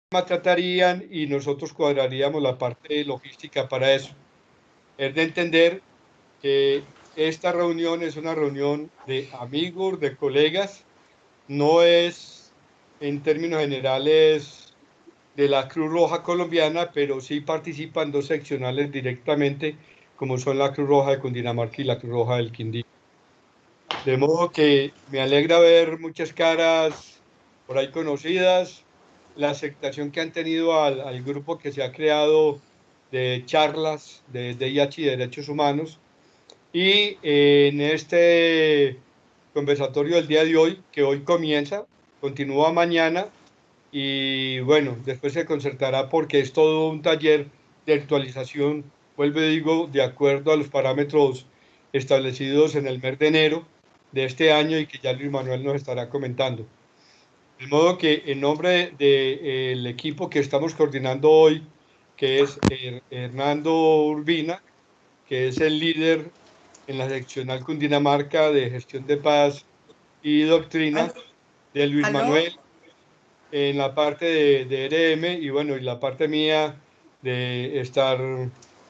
tratarían y nosotros cuadraríamos la parte logística para eso. Es de entender que esta reunión es una reunión de amigos, de colegas, no es en términos generales de la Cruz Roja colombiana, pero sí participan dos seccionales directamente, como son la Cruz Roja de Cundinamarca y la Cruz Roja del Quindío. De modo que me alegra ver muchas caras por ahí conocidas, la aceptación que han tenido al grupo que se ha creado de charlas de DIH y Derechos Humanos. Y en este conversatorio del día de hoy, que hoy comienza, continúa mañana y bueno, después se concertará porque es todo un taller de actualización, vuelvo y digo, de acuerdo a los parámetros establecidos en el mes de enero de este año y que ya Luis Manuel nos estará comentando. De modo que en nombre del equipo que estamos coordinando hoy, que es Hernando Urbina, que es el líder en la seccional Cundinamarca de gestión de paz y doctrina, de Luis ¿Aló? Manuel en la parte de RM y bueno, y la parte mía de estar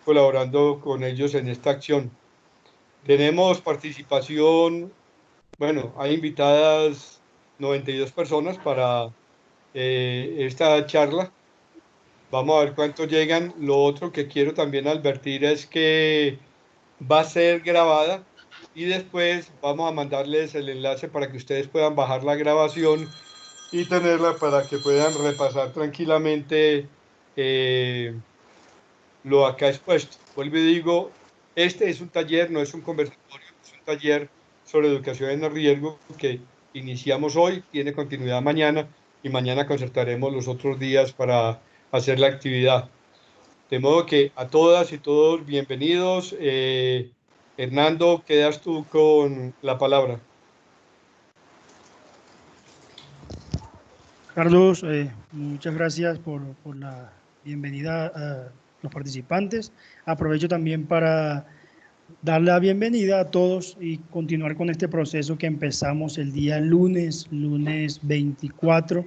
colaborando con ellos en esta acción. Tenemos participación, bueno, hay invitadas 92 personas para esta charla. Vamos a ver cuántos llegan. Lo otro que quiero también advertir es que va a ser grabada y después vamos a mandarles el enlace para que ustedes puedan bajar la grabación y tenerla para que puedan repasar tranquilamente lo acá expuesto. Vuelvo y digo, este es un taller, no es un conversatorio, es un taller sobre educación en el riesgo que iniciamos hoy, tiene continuidad mañana y mañana concertaremos los otros días para hacer la actividad. De modo que a todas y todos bienvenidos. Hernando, quedas tú con la palabra. Carlos, muchas gracias por la bienvenida a los participantes. Aprovecho también para dar la bienvenida a todos y continuar con este proceso que empezamos el día lunes 24,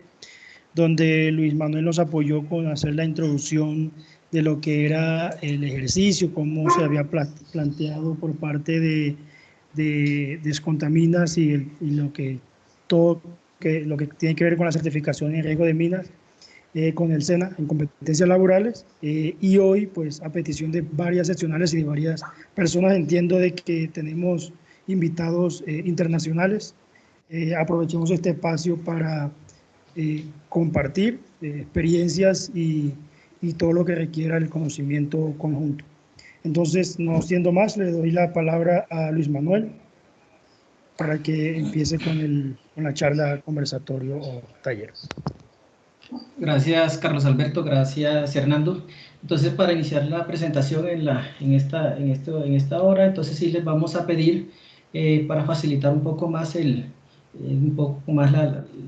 donde Luis Manuel nos apoyó con hacer la introducción de lo que era el ejercicio, cómo se había planteado por parte de Descontaminas y lo que todo lo que tiene que ver con la certificación en riesgo de minas con el SENA en competencias laborales y hoy pues a petición de varias seccionales y de varias personas entiendo de que tenemos invitados internacionales. Aprovechemos este espacio para compartir experiencias y todo lo que requiera el conocimiento conjunto. Entonces, no siendo más, le doy la palabra a Luis Manuel para que empiece con la charla, conversatorio o taller. Gracias, Carlos Alberto. Gracias, Hernando. Entonces, para iniciar la presentación en esta hora, entonces sí les vamos a pedir, para facilitar un poco más,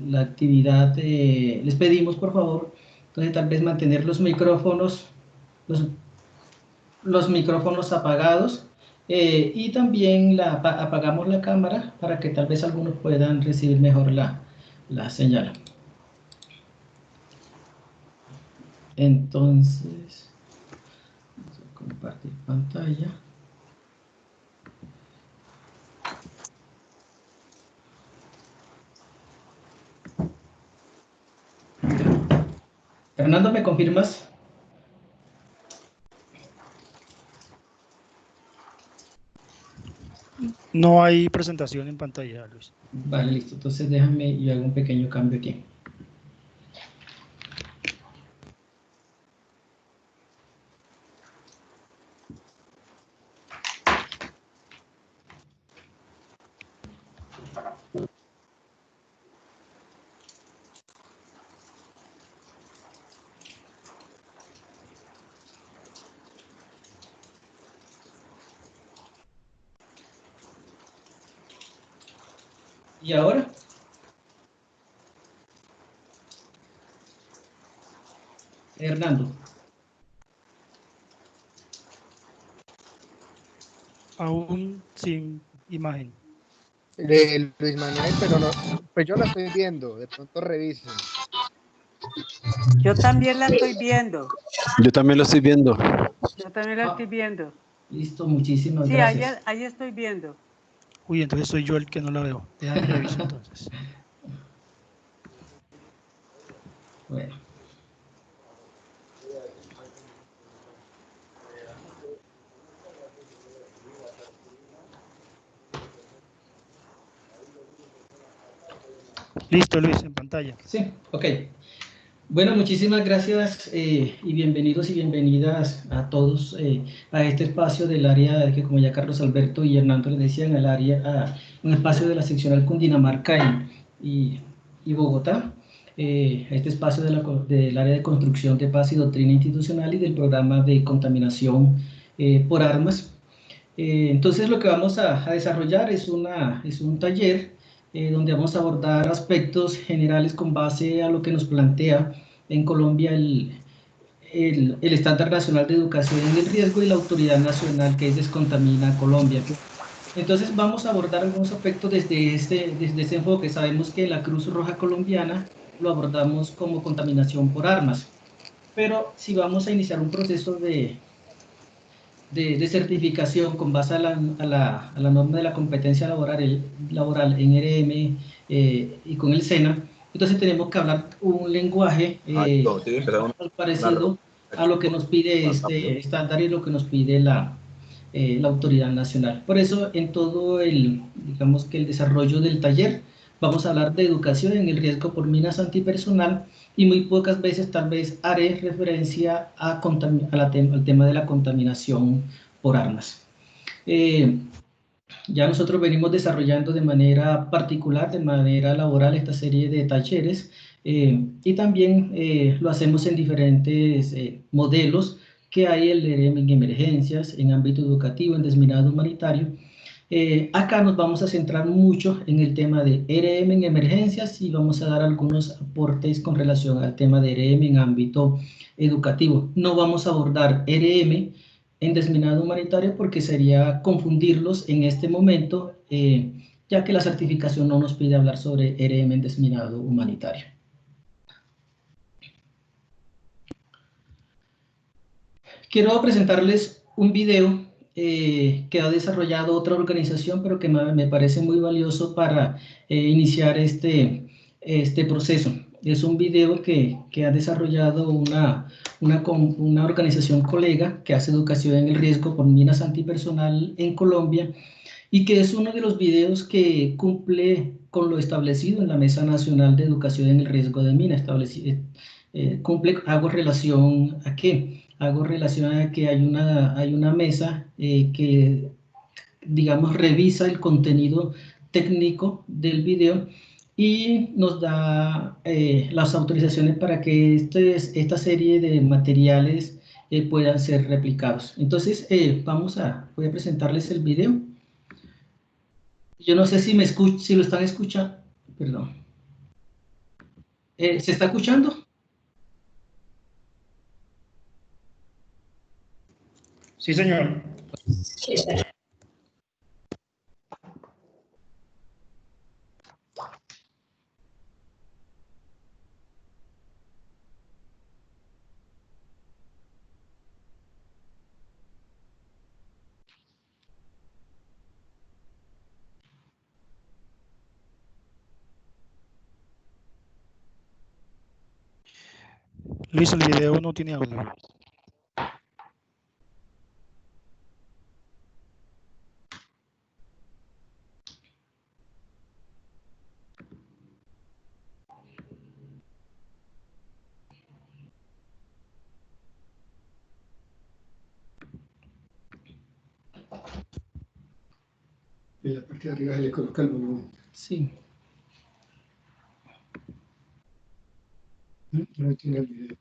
la actividad, les pedimos, por favor, entonces tal vez mantener los micrófonos apagados, y también apagamos la cámara para que tal vez algunos puedan recibir mejor la señal. Entonces, vamos a compartir pantalla. Fernando, ¿me confirmas? No hay presentación en pantalla, Luis. Vale, listo. Entonces déjame, yo hago un pequeño cambio aquí. ¿Y ahora? Hernando. Aún sin imagen. De Luis Manuel, pero no, pues yo la estoy viendo, de pronto revisen. Yo también la estoy viendo. Yo también lo estoy viendo. Yo también la estoy viendo. Listo, muchísimas Sí, gracias. ahí estoy viendo. Uy, entonces soy yo el que no la veo. Déjame reviso entonces. Bueno. Listo, Luis, en pantalla. Sí, ok. Bueno, muchísimas gracias y bienvenidos y bienvenidas a todos a este espacio del área que, como ya Carlos Alberto y Hernando les decían, un espacio de la seccional Cundinamarca y Bogotá, este espacio del área de construcción de paz y doctrina institucional y del programa de contaminación por armas. Entonces lo que vamos a desarrollar es un taller donde vamos a abordar aspectos generales con base a lo que nos plantea en Colombia el Estándar Nacional de Educación en el Riesgo y la Autoridad Nacional que es Descontamina Colombia. Entonces vamos a abordar algunos aspectos desde este enfoque. Sabemos que la Cruz Roja Colombiana lo abordamos como contaminación por armas, pero si vamos a iniciar un proceso de certificación con base a la norma de la competencia laboral en RM y con el SENA, entonces tenemos que hablar un lenguaje parecido a lo que nos pide este estándar y lo que nos pide la autoridad nacional. Por eso, en todo digamos que el desarrollo del taller, vamos a hablar de educación en el riesgo por minas antipersonal y muy pocas veces tal vez haré referencia al tema de la contaminación por armas. Ya nosotros venimos desarrollando de manera particular, de manera laboral, esta serie de talleres y también lo hacemos en diferentes modelos que hay en emergencias, en ámbito educativo, en desminado humanitario. Acá nos vamos a centrar mucho en el tema de RM en emergencias y vamos a dar algunos aportes con relación al tema de RM en ámbito educativo. No vamos a abordar RM en desminado humanitario porque sería confundirlos en este momento, ya que la certificación no nos pide hablar sobre RM en desminado humanitario. Quiero presentarles un video que ha desarrollado otra organización, pero que me parece muy valioso para iniciar este proceso. Es un video que ha desarrollado una organización colega que hace educación en el riesgo por minas antipersonal en Colombia y que es uno de los videos que cumple con lo establecido en la Mesa Nacional de Educación en el Riesgo de Mina. Hago relación a qué? Hago relación a que hay una mesa que, digamos, revisa el contenido técnico del video y nos da las autorizaciones para que esta serie de materiales puedan ser replicados. Entonces, voy a presentarles el video. Yo no sé si si lo están escuchando. Perdón. ¿Se está escuchando? Sí, señor. Luis, el video no tiene audio. En la parte de arriba se le coloca el volumen. Sí. No tiene el video.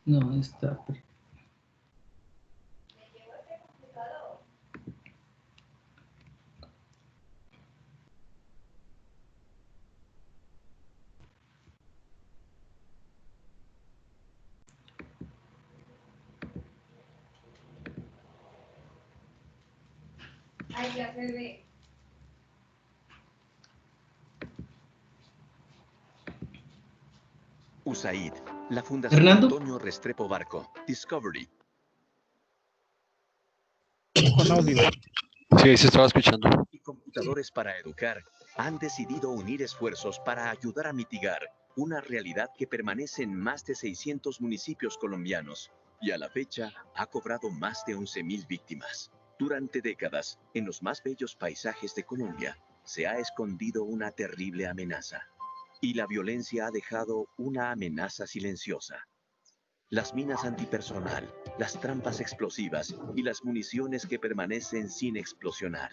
No, está. Ahí ya se ve. USAID, la Fundación Fernando. Antonio Restrepo Barco, Discovery. Con audio. Sí, ahí se estaba escuchando. Y Computadores para Educar han decidido unir esfuerzos para ayudar a mitigar una realidad que permanece en más de 600 municipios colombianos y a la fecha ha cobrado más de 11.000 víctimas. Durante décadas, en los más bellos paisajes de Colombia, se ha escondido una terrible amenaza. Y la violencia ha dejado una amenaza silenciosa. Las minas antipersonal, las trampas explosivas y las municiones que permanecen sin explosionar.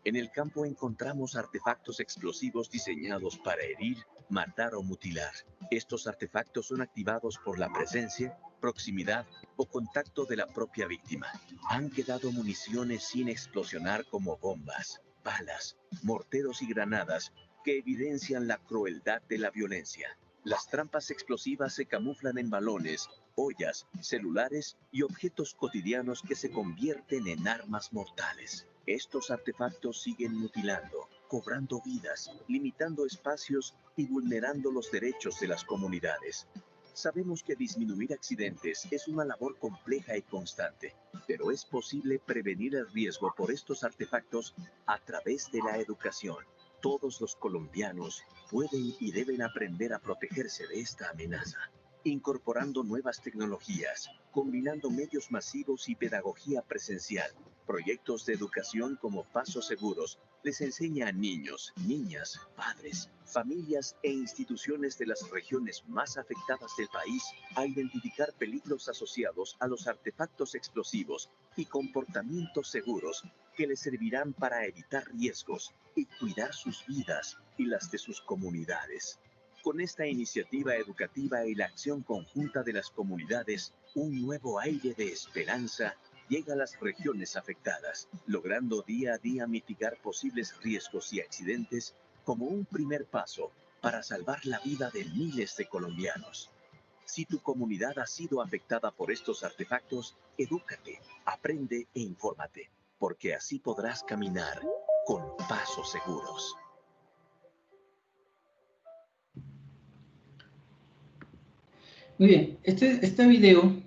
En el campo encontramos artefactos explosivos diseñados para herir, matar o mutilar. Estos artefactos son activados por la presencia, proximidad o contacto de la propia víctima. Han quedado municiones sin explosionar como bombas, balas, morteros y granadas que evidencian la crueldad de la violencia. Las trampas explosivas se camuflan en balones, ollas, celulares y objetos cotidianos que se convierten en armas mortales. Estos artefactos siguen mutilando, cobrando vidas, limitando espacios y vulnerando los derechos de las comunidades. Sabemos que disminuir accidentes es una labor compleja y constante, pero es posible prevenir el riesgo por estos artefactos a través de la educación. Todos los colombianos pueden y deben aprender a protegerse de esta amenaza, incorporando nuevas tecnologías, combinando medios masivos y pedagogía presencial. Proyectos de educación como Pasos Seguros les enseña a niños, niñas, padres, familias e instituciones de las regiones más afectadas del país a identificar peligros asociados a los artefactos explosivos y comportamientos seguros que les servirán para evitar riesgos y cuidar sus vidas y las de sus comunidades. Con esta iniciativa educativa y la acción conjunta de las comunidades, un nuevo aire de esperanza llega a las regiones afectadas, logrando día a día mitigar posibles riesgos y accidentes como un primer paso para salvar la vida de miles de colombianos. Si tu comunidad ha sido afectada por estos artefactos, edúcate, aprende e infórmate, porque así podrás caminar con pasos seguros. Muy bien, este video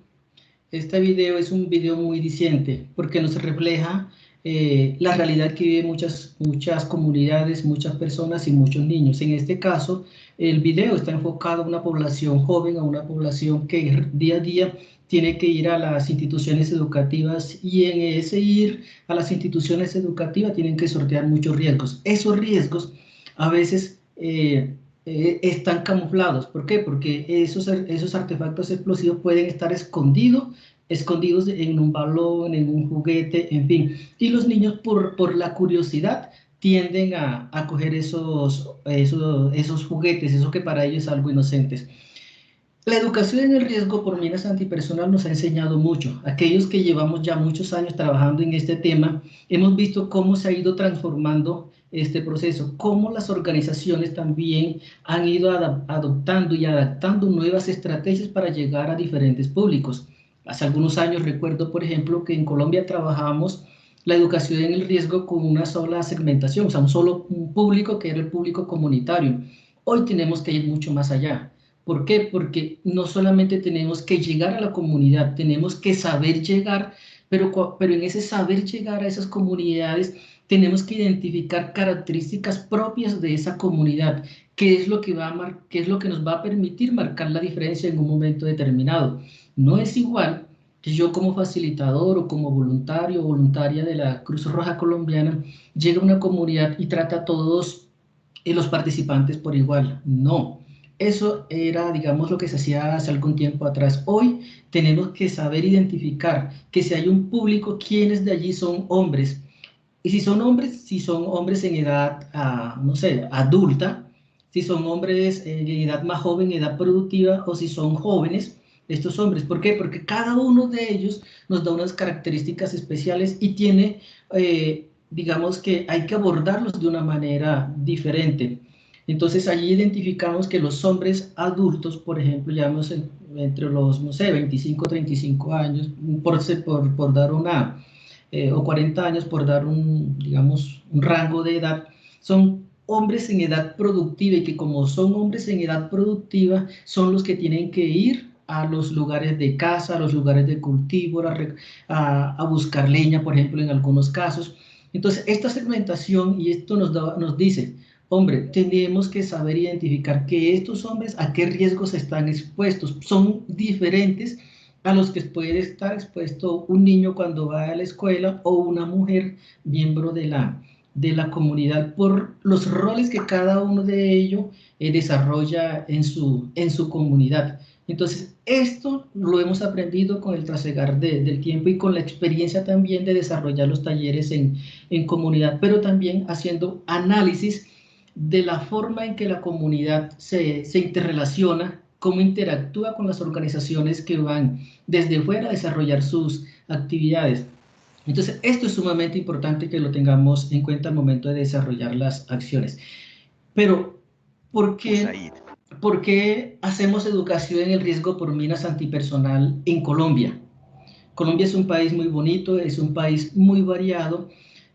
es un video muy diciente porque nos refleja la realidad que viven muchas comunidades, muchas personas y muchos niños. En este caso, el video está enfocado a una población joven, a una población que día a día tiene que ir a las instituciones educativas y en ese ir a las instituciones educativas tienen que sortear muchos riesgos. Esos riesgos a veces están camuflados. ¿Por qué? Porque esos artefactos explosivos pueden estar escondidos en un balón, en un juguete, en fin. Y los niños por la curiosidad tienden a coger esos juguetes, eso que para ellos es algo inocentes. La educación en el riesgo por minas antipersonal nos ha enseñado mucho. Aquellos que llevamos ya muchos años trabajando en este tema, hemos visto cómo se ha ido transformando este proceso, cómo las organizaciones también han ido adoptando y adaptando nuevas estrategias para llegar a diferentes públicos. Hace algunos años recuerdo, por ejemplo, que en Colombia trabajábamos la educación en el riesgo con una sola segmentación, o sea, un solo público que era el público comunitario. Hoy tenemos que ir mucho más allá. ¿Por qué? Porque no solamente tenemos que llegar a la comunidad, tenemos que saber llegar, pero en ese saber llegar a esas comunidades tenemos que identificar características propias de esa comunidad, qué es lo que nos va a permitir marcar la diferencia en un momento determinado. No es igual que yo como facilitador o como voluntario o voluntaria de la Cruz Roja Colombiana llegue a una comunidad y trate a todos los participantes por igual. No. Eso era, digamos, lo que se hacía hace algún tiempo atrás. Hoy tenemos que saber identificar que si hay un público, quiénes de allí son hombres. Y si son hombres en edad, no sé, adulta, si son hombres en edad más joven, edad productiva, o si son jóvenes, estos hombres. ¿Por qué? Porque cada uno de ellos nos da unas características especiales y tiene, digamos que hay que abordarlos de una manera diferente. Entonces allí identificamos que los hombres adultos, por ejemplo, llamamos entre los, no sé, 25, 35 años, por dar una, o 40 años, por dar digamos, un rango de edad, son hombres en edad productiva, y que como son hombres en edad productiva, son los que tienen que ir a los lugares de caza, a los lugares de cultivo, a buscar leña, por ejemplo, en algunos casos. Entonces, esta segmentación, y esto nos dice, hombre, tenemos que saber identificar que estos hombres a qué riesgos están expuestos. Son diferentes a los que puede estar expuesto un niño cuando va a la escuela o una mujer miembro de la comunidad, por los roles que cada uno de ellos desarrolla en su comunidad. Entonces, esto lo hemos aprendido con el trasegar del tiempo y con la experiencia también de desarrollar los talleres en comunidad, pero también haciendo análisis de la forma en que la comunidad se interrelaciona, cómo interactúa con las organizaciones que van desde fuera a desarrollar sus actividades. Entonces, esto es sumamente importante que lo tengamos en cuenta al momento de desarrollar las acciones. Pero, ¿por qué hacemos educación en el riesgo por minas antipersonal en Colombia? Colombia es un país muy bonito, es un país muy variado,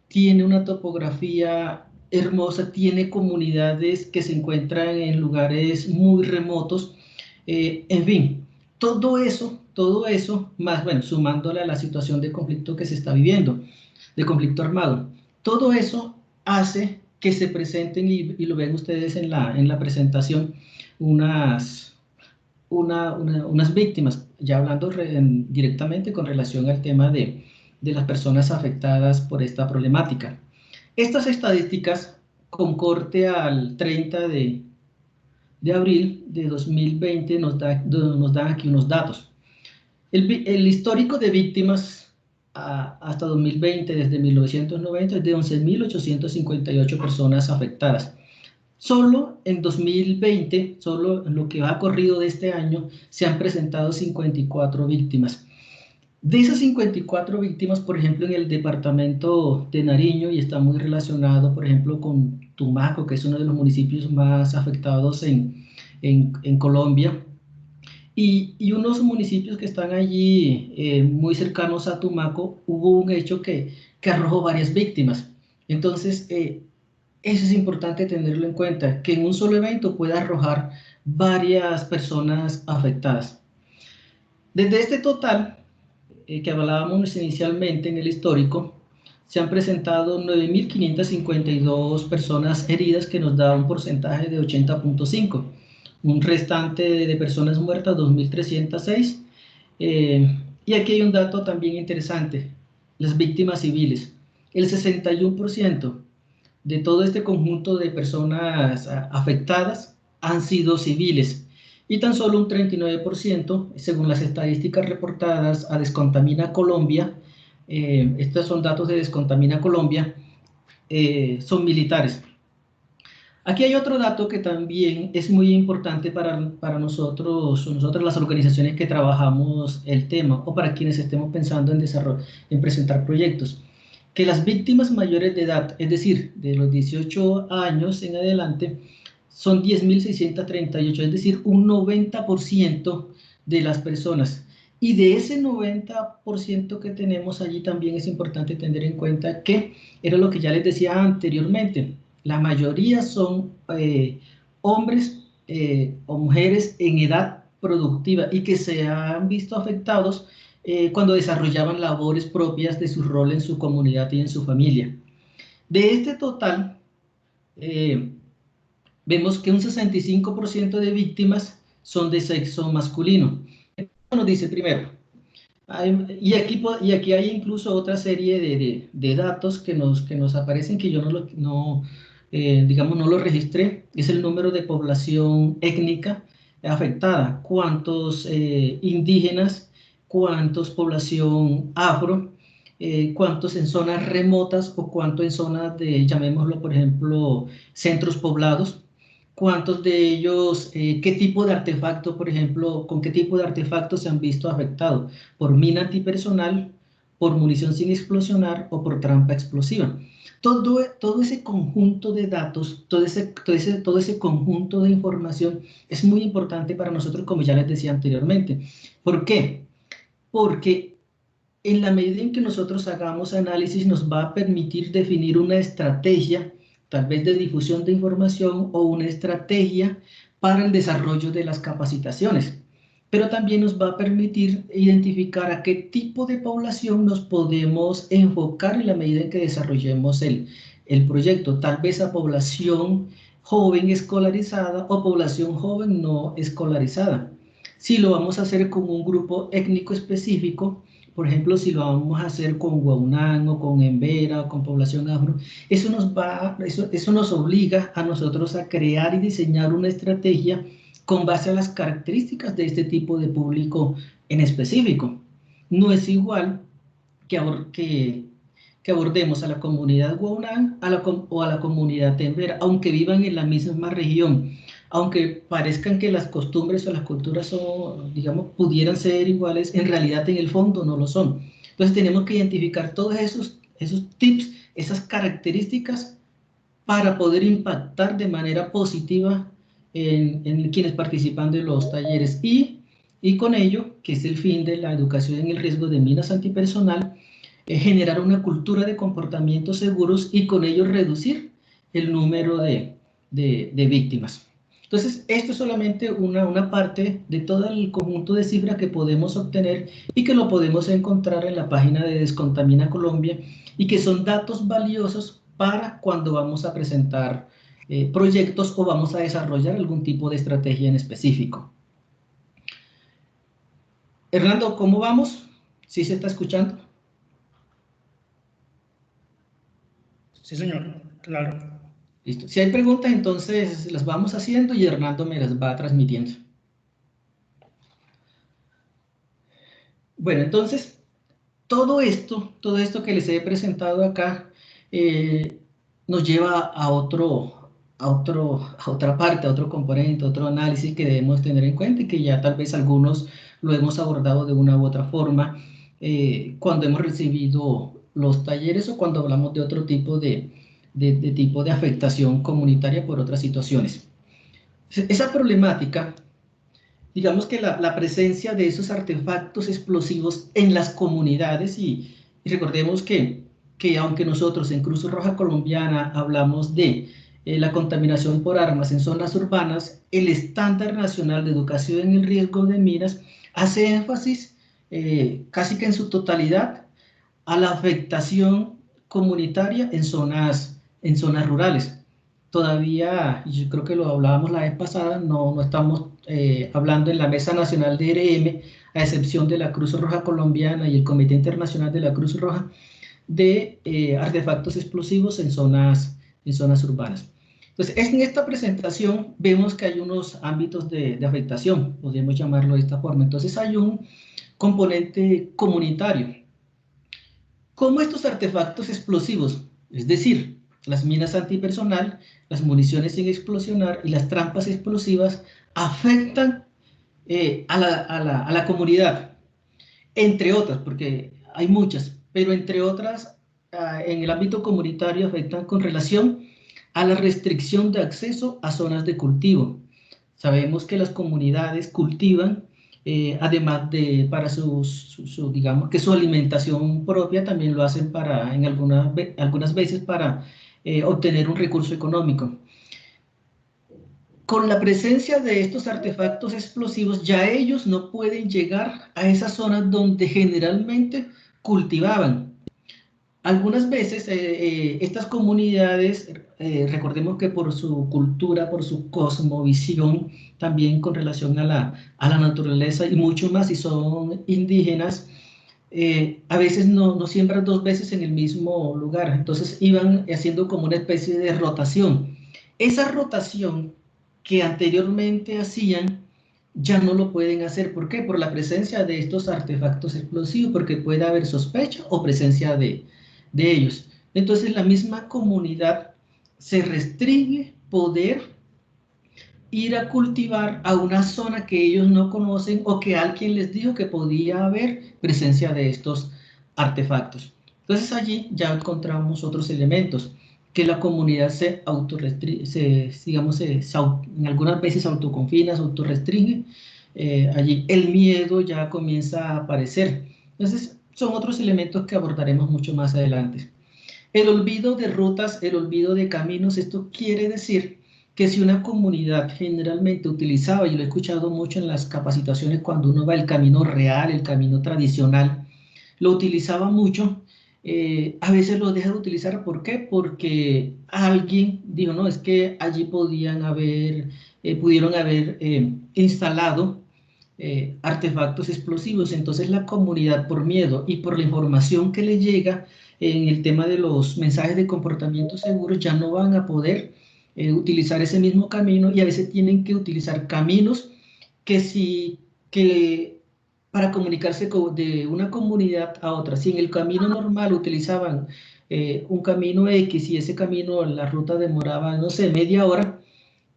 tiene una topografía hermosa, tiene comunidades que se encuentran en lugares muy remotos, en fin, todo eso, más, bueno, sumándole a la situación de conflicto que se está viviendo, de conflicto armado, todo eso hace que se presenten, y lo ven ustedes en la presentación, unas víctimas, ya hablando directamente con relación al tema de las personas afectadas por esta problemática. Estas estadísticas, con corte al 30 de abril de 2020, nos dan aquí unos datos. El histórico de víctimas hasta 2020, desde 1990, es de 11.858 personas afectadas. Solo en 2020, solo en lo que va corrido de este año, se han presentado 54 víctimas. De esas 54 víctimas, por ejemplo, en el departamento de Nariño, y está muy relacionado, por ejemplo, con Tumaco, que es uno de los municipios más afectados en Colombia, y unos municipios que están allí muy cercanos a Tumaco, hubo un hecho que arrojó varias víctimas. Entonces, eso es importante tenerlo en cuenta, que en un solo evento puede arrojar varias personas afectadas. Desde este total que hablábamos inicialmente en el histórico, se han presentado 9.552 personas heridas, que nos da un porcentaje de 80.5%. Un restante de personas muertas, 2.306. Y aquí hay un dato también interesante, las víctimas civiles. El 61% de todo este conjunto de personas afectadas han sido civiles, y tan solo un 39%, según las estadísticas reportadas a Descontamina Colombia, estos son datos de Descontamina Colombia, son militares. Aquí hay otro dato que también es muy importante para nosotras las organizaciones que trabajamos el tema, o para quienes estemos pensando en presentar proyectos, que las víctimas mayores de edad, es decir, de los 18 años en adelante, son 10.638, es decir, un 90% de las personas. Y de ese 90% que tenemos allí, también es importante tener en cuenta que era lo que ya les decía anteriormente, la mayoría son hombres o mujeres en edad productiva, y que se han visto afectados cuando desarrollaban labores propias de su rol en su comunidad y en su familia. De este total, vemos que un 65% de víctimas son de sexo masculino. Esto nos dice primero, y aquí hay incluso otra serie de datos que nos aparecen, que yo digamos, no lo registré, es el número de población étnica afectada, cuántos indígenas, cuántos población afro, cuántos en zonas remotas, o cuántos en zonas de, llamémoslo, por ejemplo, centros poblados, cuántos de ellos, qué tipo de artefacto, por ejemplo, con qué tipo de artefacto se han visto afectados, por mina antipersonal, por munición sin explosionar o por trampa explosiva. Todo ese conjunto de datos, todo ese conjunto de información es muy importante para nosotros, como ya les decía anteriormente. ¿Por qué? Porque en la medida en que nosotros hagamos análisis, nos va a permitir definir una estrategia tal vez de difusión de información o una estrategia para el desarrollo de las capacitaciones. Pero también nos va a permitir identificar a qué tipo de población nos podemos enfocar en la medida en que desarrollemos el proyecto. Tal vez a población joven escolarizada o población joven no escolarizada. Si lo vamos a hacer con un grupo étnico específico, por ejemplo, si lo vamos a hacer con Guaunán o con Embera o con población afro, eso nos obliga a nosotros a crear y diseñar una estrategia con base a las características de este tipo de público en específico. No es igual que abordemos a la comunidad Guaunán o a la comunidad Embera, aunque vivan en la misma región, aunque parezcan que las costumbres o las culturas son, digamos, pudieran ser iguales, en realidad en el fondo no lo son. Entonces tenemos que identificar todos esos tips, esas características para poder impactar de manera positiva en quienes participan de los talleres y con ello, que es el fin de la educación en el riesgo de minas antipersonal, generar una cultura de comportamientos seguros y con ello reducir el número de víctimas. Entonces, esto es solamente una parte de todo el conjunto de cifras que podemos obtener y que lo podemos encontrar en la página de Descontamina Colombia y que son datos valiosos para cuando vamos a presentar proyectos o vamos a desarrollar algún tipo de estrategia en específico. Hernando, ¿cómo vamos? ¿Sí se está escuchando? Sí, señor, claro. Listo. Si hay preguntas, entonces las vamos haciendo y Hernando me las va transmitiendo. Bueno, entonces, todo esto que les he presentado acá nos lleva a otra parte, a otro componente, a otro análisis que debemos tener en cuenta y que ya tal vez algunos lo hemos abordado de una u otra forma cuando hemos recibido los talleres o cuando hablamos de otro tipo de afectación comunitaria por otras situaciones. Esa problemática, digamos que la presencia de esos artefactos explosivos en las comunidades, y recordemos que aunque nosotros en Cruz Roja Colombiana hablamos de la contaminación por armas en zonas urbanas, el estándar nacional de educación en el riesgo de minas hace énfasis casi que en su totalidad a la afectación comunitaria en zonas rurales. Todavía, yo creo que lo hablábamos la vez pasada, no estamos hablando en la Mesa Nacional de ERM, a excepción de la Cruz Roja Colombiana y el Comité Internacional de la Cruz Roja, de artefactos explosivos en zonas urbanas. Entonces, en esta presentación vemos que hay unos ámbitos de afectación, podríamos llamarlo de esta forma. Entonces, hay un componente comunitario. ¿Cómo estos artefactos explosivos, es decir, las minas antipersonal, las municiones sin explosionar y las trampas explosivas, afectan a la comunidad? Entre otras, porque hay muchas, pero entre otras, en el ámbito comunitario afectan con relación a la restricción de acceso a zonas de cultivo. Sabemos que las comunidades cultivan, además de para digamos que su alimentación propia, también lo hacen en algunas veces para obtener un recurso económico. Con la presencia de estos artefactos explosivos, ya ellos no pueden llegar a esas zonas donde generalmente cultivaban. Algunas veces estas comunidades, recordemos que por su cultura, por su cosmovisión, también con relación a la naturaleza y mucho más si son indígenas, a veces no siembran dos veces en el mismo lugar, entonces iban haciendo como una especie de rotación. Esa rotación que anteriormente hacían, ya no lo pueden hacer. ¿Por qué? Por la presencia de estos artefactos explosivos, porque puede haber sospecha o presencia de ellos. Entonces la misma comunidad se restringe poder ir a cultivar a una zona que ellos no conocen o que alguien les dijo que podía haber presencia de estos artefactos. Entonces allí ya encontramos otros elementos, que la comunidad se autorrestringe, digamos, en algunas veces autoconfina, se autorrestringe, allí el miedo ya comienza a aparecer. Entonces son otros elementos que abordaremos mucho más adelante. El olvido de rutas, el olvido de caminos, esto quiere decir que si una comunidad generalmente utilizaba, y lo he escuchado mucho en las capacitaciones cuando uno va el camino real, el camino tradicional, lo utilizaba mucho, a veces lo deja de utilizar. ¿Por qué? Porque alguien dijo, no, es que allí pudieron haber instalado artefactos explosivos. Entonces la comunidad, por miedo y por la información que le llega en el tema de los mensajes de comportamiento seguro, ya no van a poder utilizar ese mismo camino, y a veces tienen que utilizar caminos que para comunicarse de una comunidad a otra. Si en el camino normal utilizaban un camino X, y ese camino, la ruta demoraba, no sé, media hora,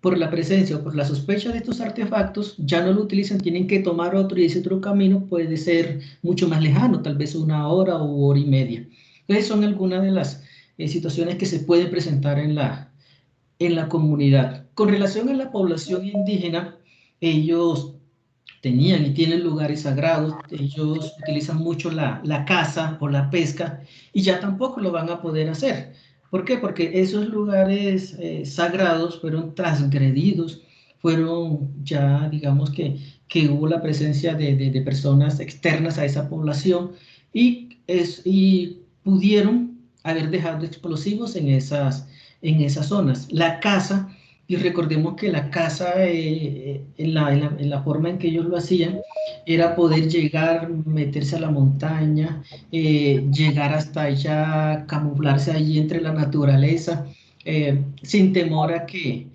por la presencia o por la sospecha de estos artefactos, ya no lo utilizan, tienen que tomar otro, y ese otro camino puede ser mucho más lejano, tal vez una hora o hora y media. Entonces son algunas de las situaciones que se pueden presentar en la comunidad. Con relación a la población indígena, ellos tenían y tienen lugares sagrados, ellos utilizan mucho la caza o la pesca, y ya tampoco lo van a poder hacer. ¿Por qué? Porque esos lugares sagrados fueron transgredidos, fueron ya, digamos que hubo la presencia de personas externas a esa población, y pudieron haber dejado explosivos en esas zonas. La caza, y recordemos que la caza, en la forma en que ellos lo hacían, era poder llegar, meterse a la montaña, llegar hasta allá, camuflarse allí entre la naturaleza, sin temor a que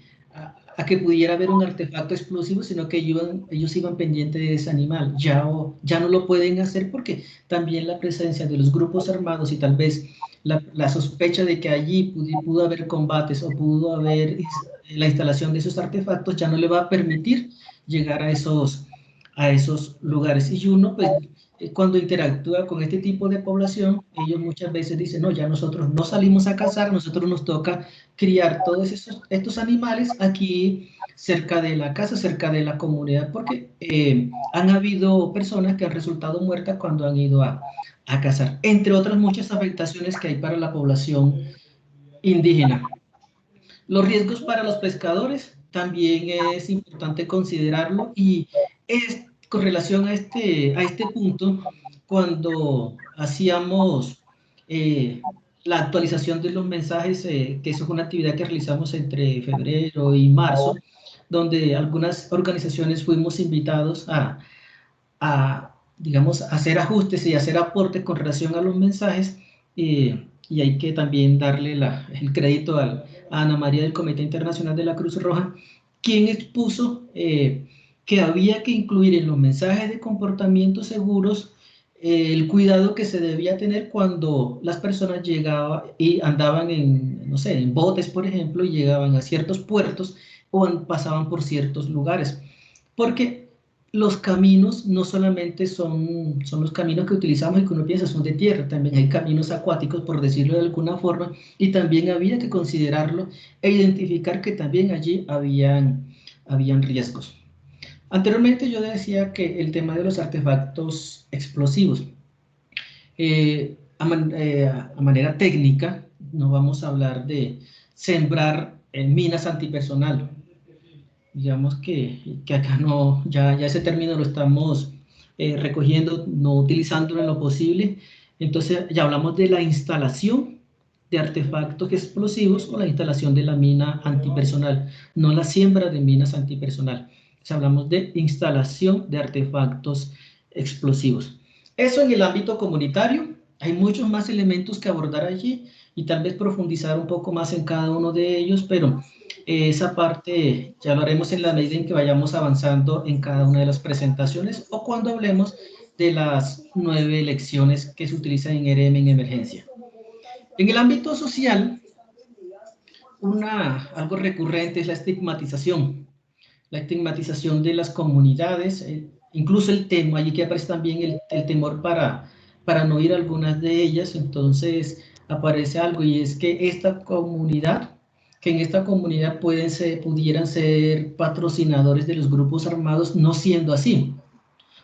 pudiera haber un artefacto explosivo, sino que ellos iban pendientes de ese animal. Ya no lo pueden hacer, porque también la presencia de los grupos armados, y tal vez la sospecha de que allí pudo haber combates, o pudo haber la instalación de esos artefactos, ya no le va a permitir llegar a esos lugares. Y uno, pues, cuando interactúa con este tipo de población, ellos muchas veces dicen, no, ya nosotros no salimos a cazar, nosotros nos toca criar todos estos animales aquí cerca de la casa, cerca de la comunidad, porque han habido personas que han resultado muertas cuando han ido a cazar, entre otras muchas afectaciones que hay para la población indígena. Los riesgos para los pescadores también es importante considerarlo, y es con relación a este punto, cuando hacíamos la actualización de los mensajes, que eso es una actividad que realizamos entre febrero y marzo, donde algunas organizaciones fuimos invitados a digamos, hacer ajustes y hacer aportes con relación a los mensajes, y hay que también darle el crédito a Ana María del Comité Internacional de la Cruz Roja, quien expuso que había que incluir en los mensajes de comportamientos seguros el cuidado que se debía tener cuando las personas llegaban y andaban no sé, en botes, por ejemplo, y llegaban a ciertos puertos o pasaban por ciertos lugares. Porque los caminos no solamente son los caminos que utilizamos y que uno piensa son de tierra, también hay caminos acuáticos, por decirlo de alguna forma, y también había que considerarlo e identificar que también allí habían riesgos. Anteriormente yo decía que el tema de los artefactos explosivos, a manera técnica, no vamos a hablar de sembrar minas antipersonal. Digamos que acá no, ya ese término lo estamos recogiendo, no utilizándolo en lo posible. Entonces ya hablamos de la instalación de artefactos explosivos, o la instalación de la mina antipersonal, no la siembra de minas antipersonal. Entonces hablamos de instalación de artefactos explosivos. Eso en el ámbito comunitario. Hay muchos más elementos que abordar allí, y tal vez profundizar un poco más en cada uno de ellos, pero esa parte ya lo haremos en la medida en que vayamos avanzando en cada una de las presentaciones, o cuando hablemos de las 9 lecciones que se utilizan en ERM en emergencia. En el ámbito social, algo recurrente es la estigmatización de las comunidades, incluso el temor, allí que aparece también el temor para no ir a algunas de ellas. Entonces aparece algo, y es que en esta comunidad pudieran ser patrocinadores de los grupos armados, no siendo así,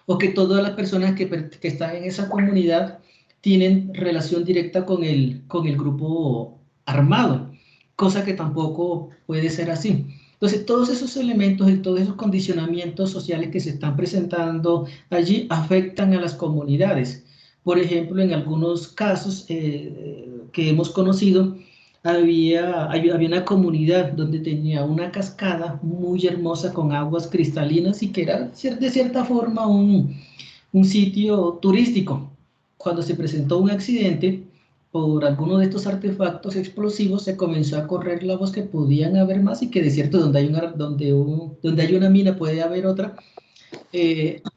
o que todas las personas que están en esa comunidad tienen relación directa con el grupo armado, cosa que tampoco puede ser así. Entonces, todos esos elementos y todos esos condicionamientos sociales que se están presentando allí afectan a las comunidades. Por ejemplo, en algunos casos que hemos conocido, había una comunidad donde tenía una cascada muy hermosa con aguas cristalinas y que era de cierta forma un sitio turístico. Cuando se presentó un accidente por alguno de estos artefactos explosivos, se comenzó a correr la voz que podían haber más y que de cierto donde hay una mina puede haber otra.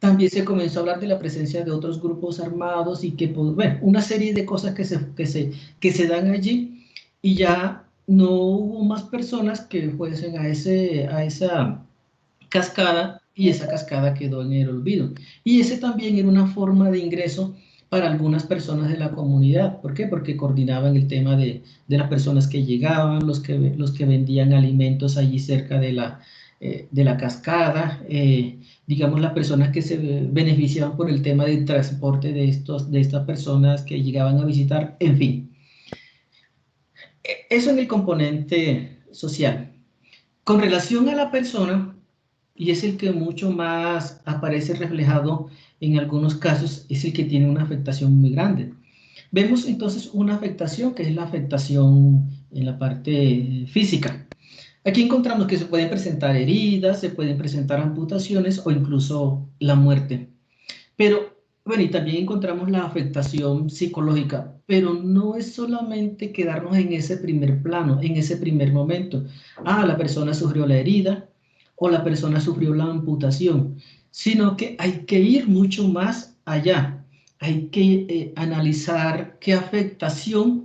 También se comenzó a hablar de la presencia de otros grupos armados y que, pues, bueno, una serie de cosas que se dan allí, y ya no hubo más personas que fuesen a esa cascada, y esa cascada quedó en el olvido. Y ese también era una forma de ingreso para algunas personas de la comunidad. ¿Por qué? Porque coordinaban el tema de las personas que llegaban, los que vendían alimentos allí cerca de la cascada, digamos, las personas que se beneficiaban por el tema del transporte de estas personas que llegaban a visitar, en fin. Eso en el componente social. Con relación a la persona, y es el que mucho más aparece reflejado en algunos casos, es el que tiene una afectación muy grande. Vemos entonces una afectación que es la afectación en la parte física. Aquí encontramos que se pueden presentar heridas, se pueden presentar amputaciones o incluso la muerte. Pero, bueno, y también encontramos la afectación psicológica, pero no es solamente quedarnos en ese primer plano, en ese primer momento. La persona sufrió la herida o la persona sufrió la amputación, sino que hay que ir mucho más allá. Hay que analizar qué afectación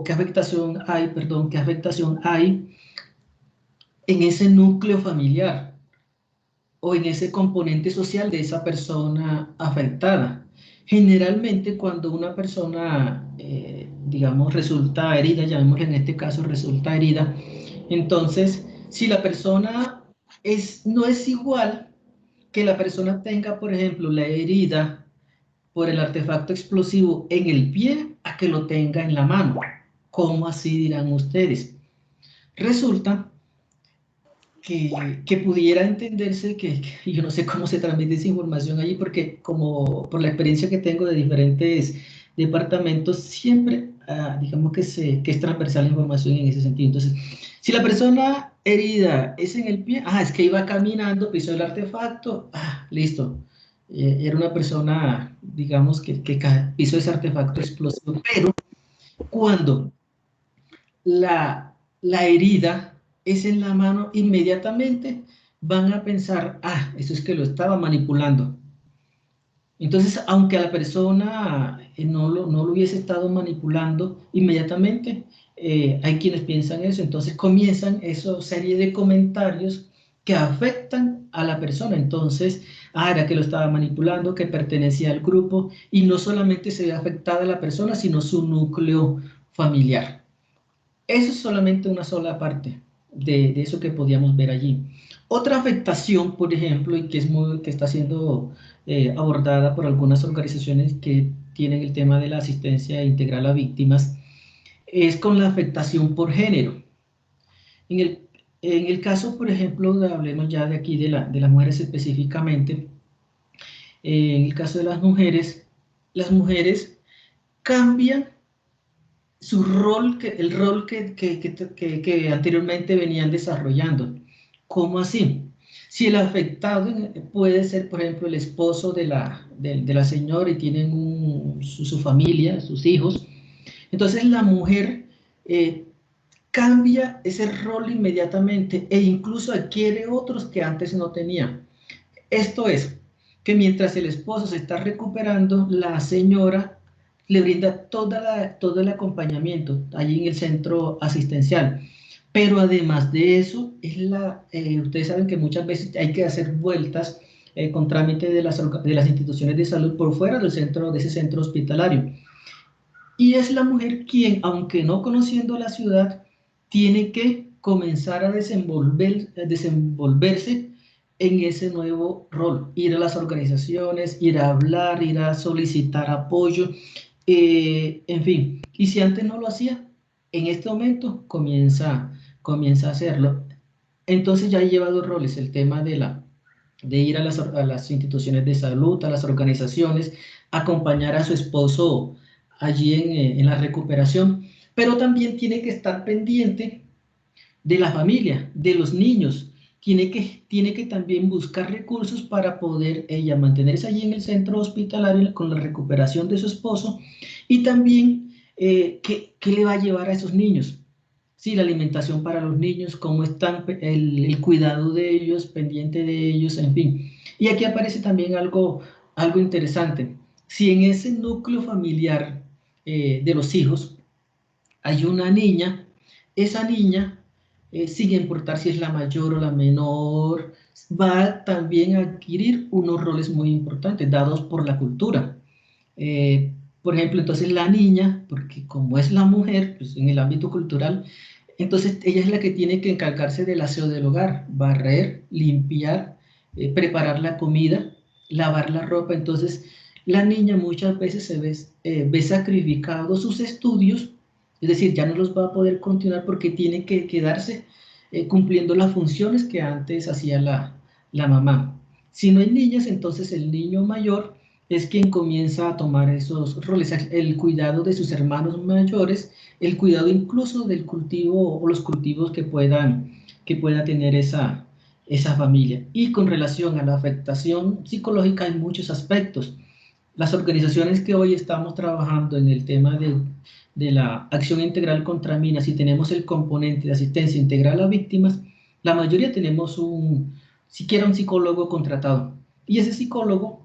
qué afectación hay en ese núcleo familiar o en ese componente social de esa persona afectada. Generalmente cuando una persona, digamos, resulta herida, llamémosle en este caso resulta herida, entonces si la persona no es igual que la persona tenga, por ejemplo, la herida por el artefacto explosivo en el pie a que lo tenga en la mano. ¿Cómo así, dirán ustedes? Resulta que pudiera entenderse que yo no sé cómo se transmite esa información allí, porque como por la experiencia que tengo de diferentes departamentos, siempre digamos que es transversal la información en ese sentido. Entonces, si la persona herida es en el pie, es que iba caminando, pisó el artefacto, listo. Era una persona, digamos, que pisó ese artefacto explosivo, pero cuando la herida es en la mano, inmediatamente van a pensar, eso es que lo estaba manipulando. Entonces, aunque a la persona no lo hubiese estado manipulando inmediatamente, hay quienes piensan eso, entonces comienzan esa serie de comentarios que afectan a la persona. Entonces, era que lo estaba manipulando, que pertenecía al grupo, y no solamente se ve afectada a la persona, sino su núcleo familiar. Eso es solamente una sola parte de eso que podíamos ver allí. Otra afectación, por ejemplo, y que está siendo abordada por algunas organizaciones que tienen el tema de la asistencia integral a víctimas, es con la afectación por género. En el caso, por ejemplo, hablemos ya de aquí de las mujeres específicamente, en el caso de las mujeres cambian su rol, el rol que anteriormente venían desarrollando. ¿Cómo así? Si el afectado puede ser, por ejemplo, el esposo de la señora y tienen su familia, sus hijos, entonces la mujer cambia ese rol inmediatamente e incluso adquiere otros que antes no tenía. Esto es, que mientras el esposo se está recuperando, la señora le brinda todo el acompañamiento allí en el centro asistencial. Pero además de eso, ustedes saben que muchas veces hay que hacer vueltas con trámite de las instituciones de salud por fuera de ese centro hospitalario. Y es la mujer quien, aunque no conociendo la ciudad, tiene que comenzar a desenvolverse en ese nuevo rol, ir a las organizaciones, ir a hablar, ir a solicitar apoyo, en fin. Y si antes no lo hacía, en este momento comienza a hacerlo. Entonces ya lleva dos roles, el tema de ir a las instituciones de salud, a las organizaciones, acompañar a su esposo allí en la recuperación, pero también tiene que estar pendiente de la familia, de los niños. Tiene que también buscar recursos para poder ella mantenerse allí en el centro hospitalario con la recuperación de su esposo, y también qué le va a llevar a esos niños. Sí, la alimentación para los niños, cómo están, el cuidado de ellos, pendiente de ellos, en fin. Y aquí aparece también algo interesante. Si en ese núcleo familiar de los hijos hay una niña, esa niña, sin importar si es la mayor o la menor, va también a adquirir unos roles muy importantes dados por la cultura. Por ejemplo, entonces la niña, porque como es la mujer, pues en el ámbito cultural, entonces ella es la que tiene que encargarse del aseo del hogar, barrer, limpiar, preparar la comida, lavar la ropa. Entonces la niña muchas veces ve sacrificados sus estudios, es decir, ya no los va a poder continuar porque tiene que quedarse cumpliendo las funciones que antes hacía la mamá. Si no hay niñas, entonces el niño mayor es quien comienza a tomar esos roles, el cuidado de sus hermanos mayores, el cuidado incluso del cultivo o los cultivos que pueda tener esa familia. Y con relación a la afectación psicológica hay muchos aspectos. Las organizaciones que hoy estamos trabajando en el tema de la acción integral contra minas, y tenemos el componente de asistencia integral a víctimas, la mayoría tenemos siquiera un psicólogo contratado. Y ese psicólogo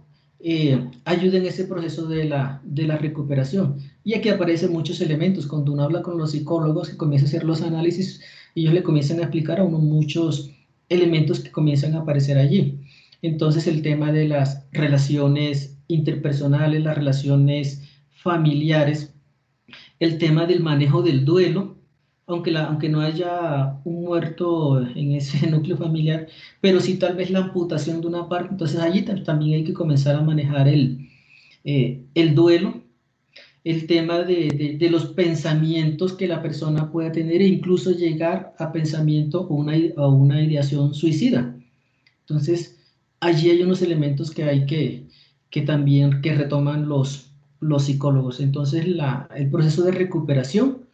ayuda en ese proceso de la recuperación. Y aquí aparecen muchos elementos. Cuando uno habla con los psicólogos que comienza a hacer los análisis, ellos le comienzan a explicar a uno muchos elementos que comienzan a aparecer allí. Entonces el tema de las relaciones interpersonales, las relaciones familiares, el tema del manejo del duelo, aunque no haya un muerto en ese núcleo familiar, pero sí tal vez la amputación de una parte. Entonces allí también hay que comenzar a manejar el duelo, el tema de los pensamientos que la persona pueda tener e incluso llegar a pensamiento o una ideación suicida. Entonces allí hay unos elementos que hay que también retoman los psicólogos. Entonces el proceso de recuperación,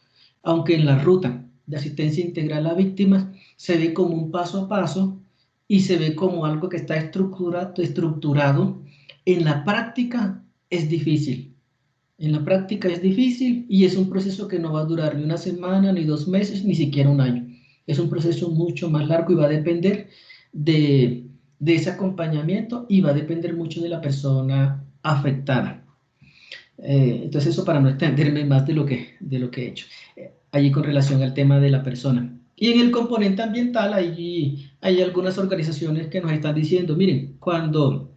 aunque en la ruta de asistencia integral a víctimas se ve como un paso a paso y se ve como algo que está estructurado, en la práctica es difícil. En la práctica es difícil y es un proceso que no va a durar ni una semana, ni 2 meses, ni siquiera un año. Es un proceso mucho más largo y va a depender de ese acompañamiento y va a depender mucho de la persona afectada. Entonces eso para no extenderme más de lo que he hecho. Allí con relación al tema de la persona. Y en el componente ambiental, allí hay algunas organizaciones que nos están diciendo, miren, cuando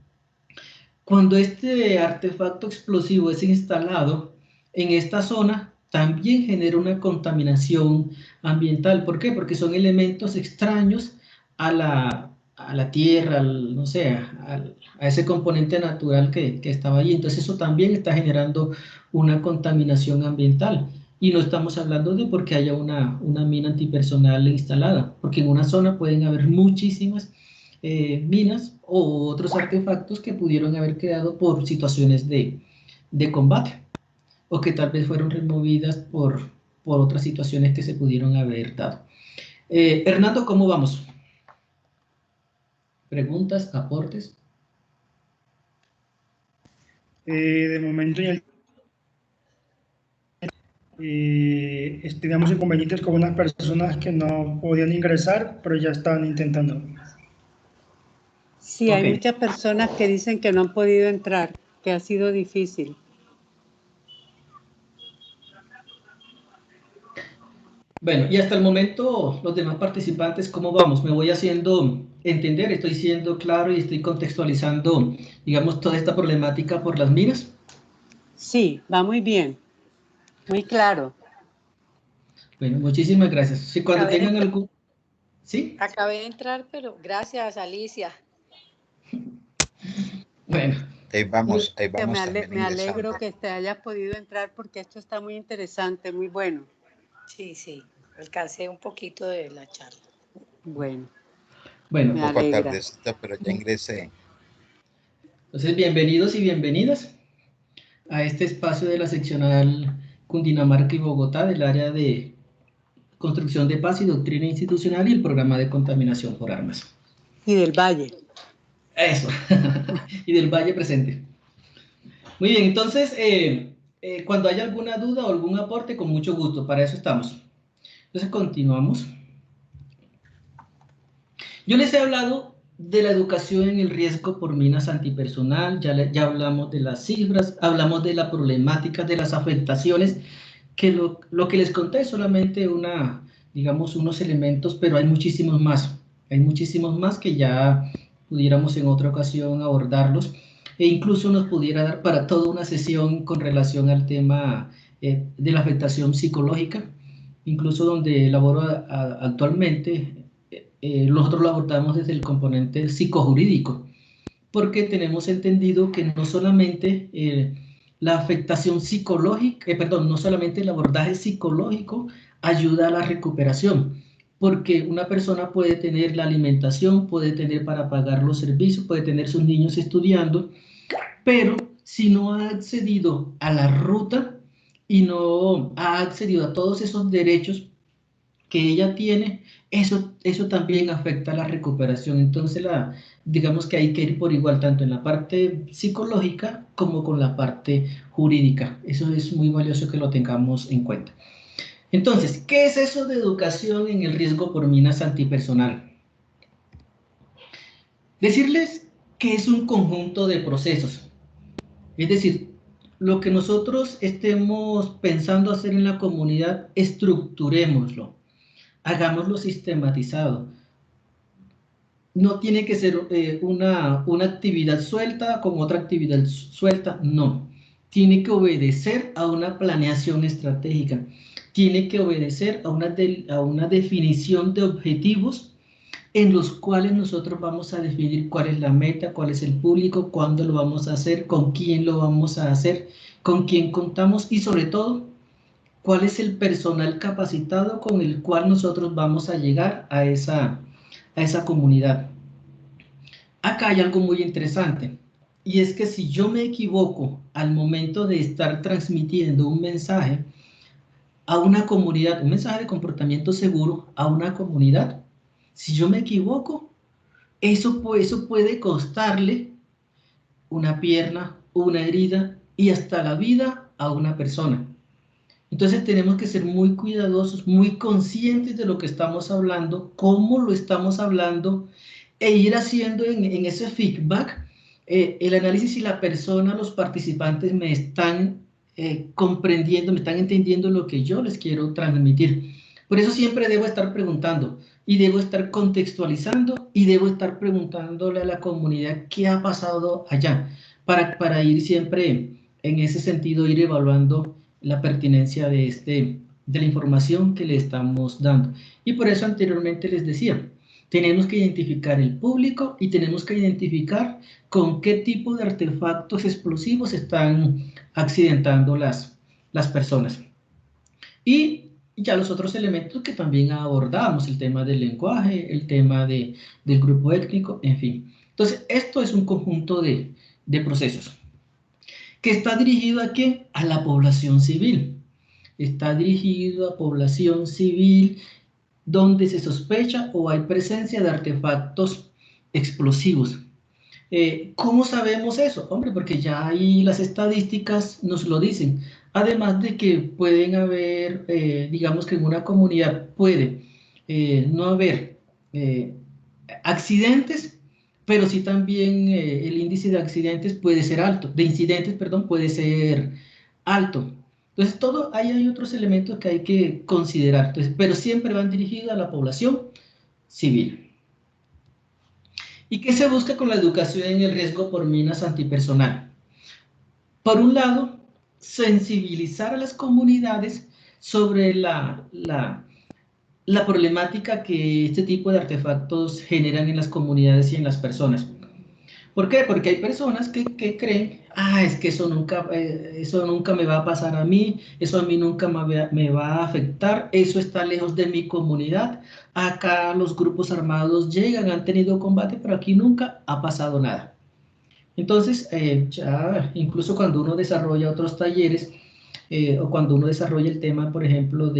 este artefacto explosivo es instalado en esta zona, también genera una contaminación ambiental. ¿Por qué? Porque son elementos extraños a la tierra, no sé, a ese componente natural que estaba allí. Entonces eso también está generando una contaminación ambiental. Y no estamos hablando de porque haya una mina antipersonal instalada, porque en una zona pueden haber muchísimas minas o otros artefactos que pudieron haber quedado por situaciones de combate o que tal vez fueron removidas por otras situaciones que se pudieron haber dado. Hernando, ¿cómo vamos? ¿Preguntas, aportes? De momento teníamos inconvenientes con unas personas que no podían ingresar, pero ya están intentando. Sí, hay muchas personas que dicen que no han podido entrar, que ha sido difícil. Bueno, y hasta el momento, los demás participantes, ¿cómo vamos? Me voy haciendo entender, estoy siendo claro y estoy contextualizando, digamos, toda esta problemática por las minas. Sí, va muy bien, muy claro. Bueno, muchísimas gracias. Si cuando tengan algún... ¿Sí? Acabé de entrar, pero gracias, Alicia. vamos Me también me alegro ingresando. que te hayas podido entrar porque esto está muy interesante, muy bueno. Sí, sí, alcancé un poquito de la charla. Bueno, Bueno, Un me poco alegra. tardecito, pero ya ingresé. entonces bienvenidos y bienvenidas a este espacio de la seccional Cundinamarca y Bogotá del área de construcción de paz y doctrina institucional y el programa de contaminación por armas. Y del Valle. Eso, y del Valle presente. Muy bien, entonces, cuando haya alguna duda o algún aporte, con mucho gusto, para eso estamos. Entonces, continuamos. Yo les he hablado de la educación en el riesgo por minas antipersonal, ya hablamos de las cifras, hablamos de la problemática, de las afectaciones, que lo que les conté es solamente digamos, unos elementos, pero hay muchísimos más que ya pudiéramos en otra ocasión abordarlos, e incluso nos pudiera dar para toda una sesión con relación al tema de la afectación psicológica, incluso donde laboro actualmente. Nosotros lo abordamos desde el componente psicojurídico, porque tenemos entendido que no solamente la afectación psicológica, no solamente el abordaje psicológico ayuda a la recuperación, porque una persona puede tener la alimentación, puede tener para pagar los servicios, puede tener sus niños estudiando, pero si no ha accedido a la ruta y no ha accedido a todos esos derechos que ella tiene, eso también afecta a la recuperación. Entonces, digamos que hay que ir por igual, tanto en la parte psicológica como con la parte jurídica. Eso es muy valioso que lo tengamos en cuenta. Entonces, ¿qué es eso de educación en el riesgo por minas antipersonal? Decirles que es un conjunto de procesos. Es decir, lo que nosotros estemos pensando hacer en la comunidad, estructurémoslo. Hagámoslo sistematizado. No tiene que ser una actividad suelta con otra actividad suelta, no. Tiene que obedecer a una planeación estratégica. Tiene que obedecer a una definición de objetivos en los cuales nosotros vamos a definir cuál es la meta, cuál es el público, cuándo lo vamos a hacer, con quién lo vamos a hacer, con quién contamos y sobre todo, cuál es el personal capacitado con el cual nosotros vamos a llegar a esa comunidad. Acá hay algo muy interesante, y es que si yo me equivoco al momento de estar transmitiendo un mensaje a una comunidad, un mensaje de comportamiento seguro a una comunidad, si yo me equivoco, eso puede costarle una pierna, una herida y hasta la vida a una persona. Entonces tenemos que ser muy cuidadosos, muy conscientes de lo que estamos hablando, cómo lo estamos hablando, e ir haciendo en ese feedback el análisis si la persona, los participantes me están comprendiendo, me están entendiendo lo que yo les quiero transmitir. Por eso siempre debo estar preguntando y debo estar contextualizando y debo estar preguntándole a la comunidad qué ha pasado allá, para ir siempre en ese sentido, ir evaluando la pertinencia de la información que le estamos dando. Y por eso anteriormente les decía, tenemos que identificar el público y tenemos que identificar con qué tipo de artefactos explosivos están accidentando las personas. Y ya los otros elementos que también abordamos, el tema del lenguaje, el tema del grupo étnico, en fin. Entonces, esto es un conjunto de procesos que está dirigido ¿a qué? A la población civil. Está dirigido a población civil donde se sospecha o hay presencia de artefactos explosivos. ¿Cómo sabemos eso? Hombre, porque ya ahí las estadísticas nos lo dicen. Además de que pueden haber, digamos que en una comunidad puede no haber accidentes, pero sí también el índice de accidentes puede ser alto, de incidentes, perdón, puede ser alto. Entonces, ahí hay otros elementos que hay que considerar, entonces, pero siempre van dirigidos a la población civil. ¿Y qué se busca con la educación en el riesgo por minas antipersonal? Por un lado, sensibilizar a las comunidades sobre la problemática que este tipo de artefactos generan en las comunidades y en las personas. ¿Por qué? Porque hay personas que creen, es que eso nunca me va a pasar a mí, eso a mí nunca me va a afectar, eso está lejos de mi comunidad, acá los grupos armados llegan, han tenido combate, pero aquí nunca ha pasado nada. Entonces, ya incluso cuando uno desarrolla otros talleres, o cuando uno desarrolla el tema, por ejemplo,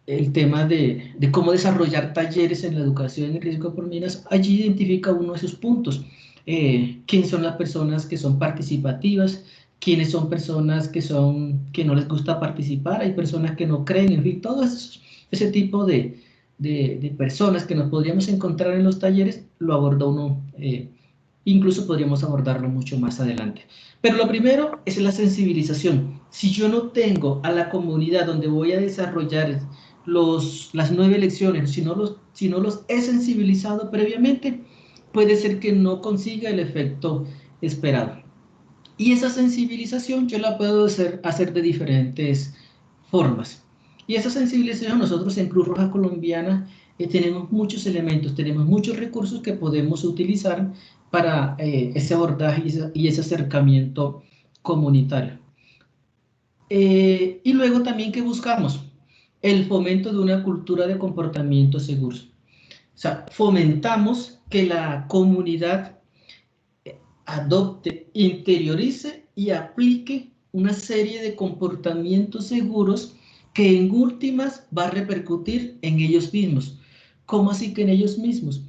el tema de cómo desarrollar talleres en la educación en riesgo por minas, allí identifica uno de esos puntos. ¿Quiénes son las personas que son participativas? ¿Quiénes son personas que no les gusta participar? Hay personas que no creen, en fin, todo ese tipo de personas que nos podríamos encontrar en los talleres, lo aborda uno, incluso podríamos abordarlo mucho más adelante. Pero lo primero es la sensibilización. Si yo no tengo a la comunidad donde voy a desarrollar las 9 lecciones, si no los he sensibilizado previamente, puede ser que no consiga el efecto esperado. Y esa sensibilización yo la puedo hacer de diferentes formas. Y esa sensibilización nosotros en Cruz Roja Colombiana tenemos muchos elementos, tenemos muchos recursos que podemos utilizar para ese abordaje y ese acercamiento comunitario. Y luego también, ¿qué buscamos? El fomento de una cultura de comportamientos seguros. O sea, fomentamos que la comunidad adopte, interiorice y aplique una serie de comportamientos seguros que en últimas va a repercutir en ellos mismos. ¿Cómo así que en ellos mismos?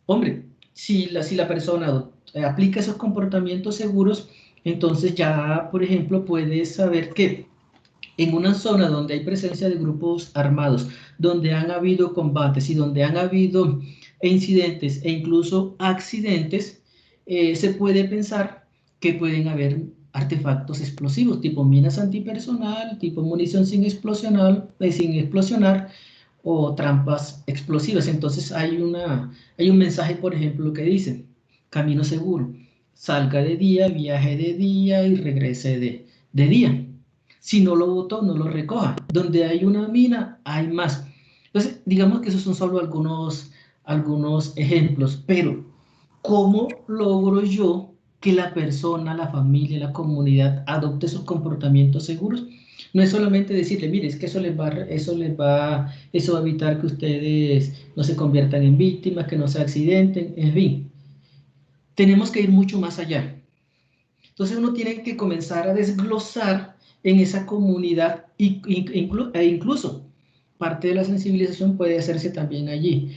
Hombre, si la persona aplica esos comportamientos seguros, entonces ya, por ejemplo, puedes saber que en una zona donde hay presencia de grupos armados, donde han habido combates y donde han habido incidentes e incluso accidentes, se puede pensar que pueden haber artefactos explosivos, tipo minas antipersonal, tipo munición sin explosionar, o trampas explosivas. Entonces hay un mensaje, por ejemplo, que dice, camino seguro, salga de día, viaje de día y regrese de día. Si no lo botó, no lo recoja. Donde hay una mina, hay más. Entonces, digamos que esos son solo algunos ejemplos, pero ¿cómo logro yo que la persona, la familia, la comunidad adopte esos comportamientos seguros? No es solamente decirle, mire, es que eso va a evitar que ustedes no se conviertan en víctimas, que no se accidenten, en fin. Tenemos que ir mucho más allá. Entonces uno tiene que comenzar a desglosar en esa comunidad e incluso parte de la sensibilización puede hacerse también allí.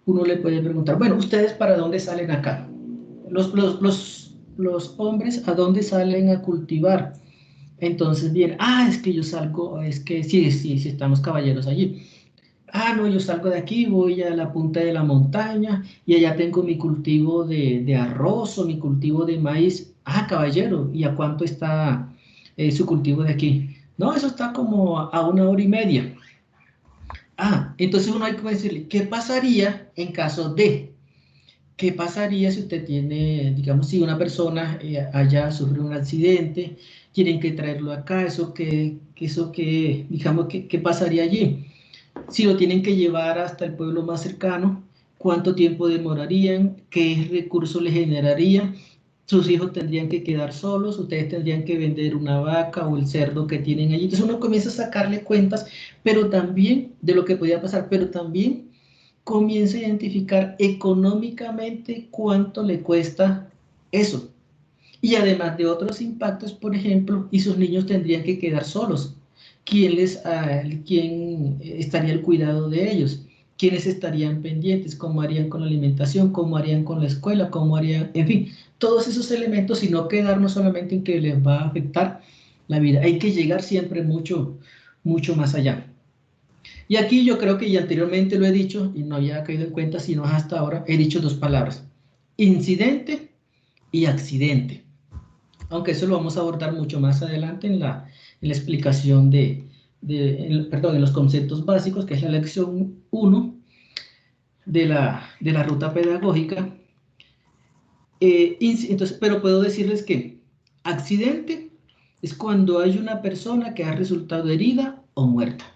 Uno le puede preguntar, bueno, ¿ustedes para dónde salen acá? Los hombres, ¿a dónde salen a cultivar? Entonces, bien, es que yo salgo, es que sí, estamos caballeros allí. No, yo salgo de aquí, voy a la punta de la montaña y allá tengo mi cultivo de arroz o mi cultivo de maíz. Caballero, ¿y a cuánto está su cultivo de aquí? No, eso está como a 1 hora y media. Entonces uno hay que decirle, ¿qué pasaría en caso de? ¿Qué pasaría si usted tiene, digamos, si una persona haya sufrido un accidente, tienen que traerlo acá, digamos, ¿qué pasaría allí? Si lo tienen que llevar hasta el pueblo más cercano, ¿cuánto tiempo demorarían? ¿Qué recursos le generarían? Sus hijos tendrían que quedar solos, ustedes tendrían que vender una vaca o el cerdo que tienen allí. Entonces uno comienza a sacarle cuentas, pero también de lo que podía pasar, pero también comienza a identificar económicamente cuánto le cuesta eso. Y además de otros impactos, por ejemplo, y sus niños tendrían que quedar solos. ¿Quién estaría al cuidado de ellos? ¿Quiénes estarían pendientes? ¿Cómo harían con la alimentación? ¿Cómo harían con la escuela? ¿Cómo harían? En fin, todos esos elementos y no quedarnos solamente en que les va a afectar la vida. Hay que llegar siempre mucho, mucho más allá. Y aquí yo creo que ya anteriormente lo he dicho y no había caído en cuenta, sino hasta ahora he dicho 2 palabras. Incidente y accidente. Aunque eso lo vamos a abordar mucho más adelante en la explicación en los conceptos básicos, que es la lección 1 de la ruta pedagógica. Entonces, pero puedo decirles que accidente es cuando hay una persona que ha resultado herida o muerta.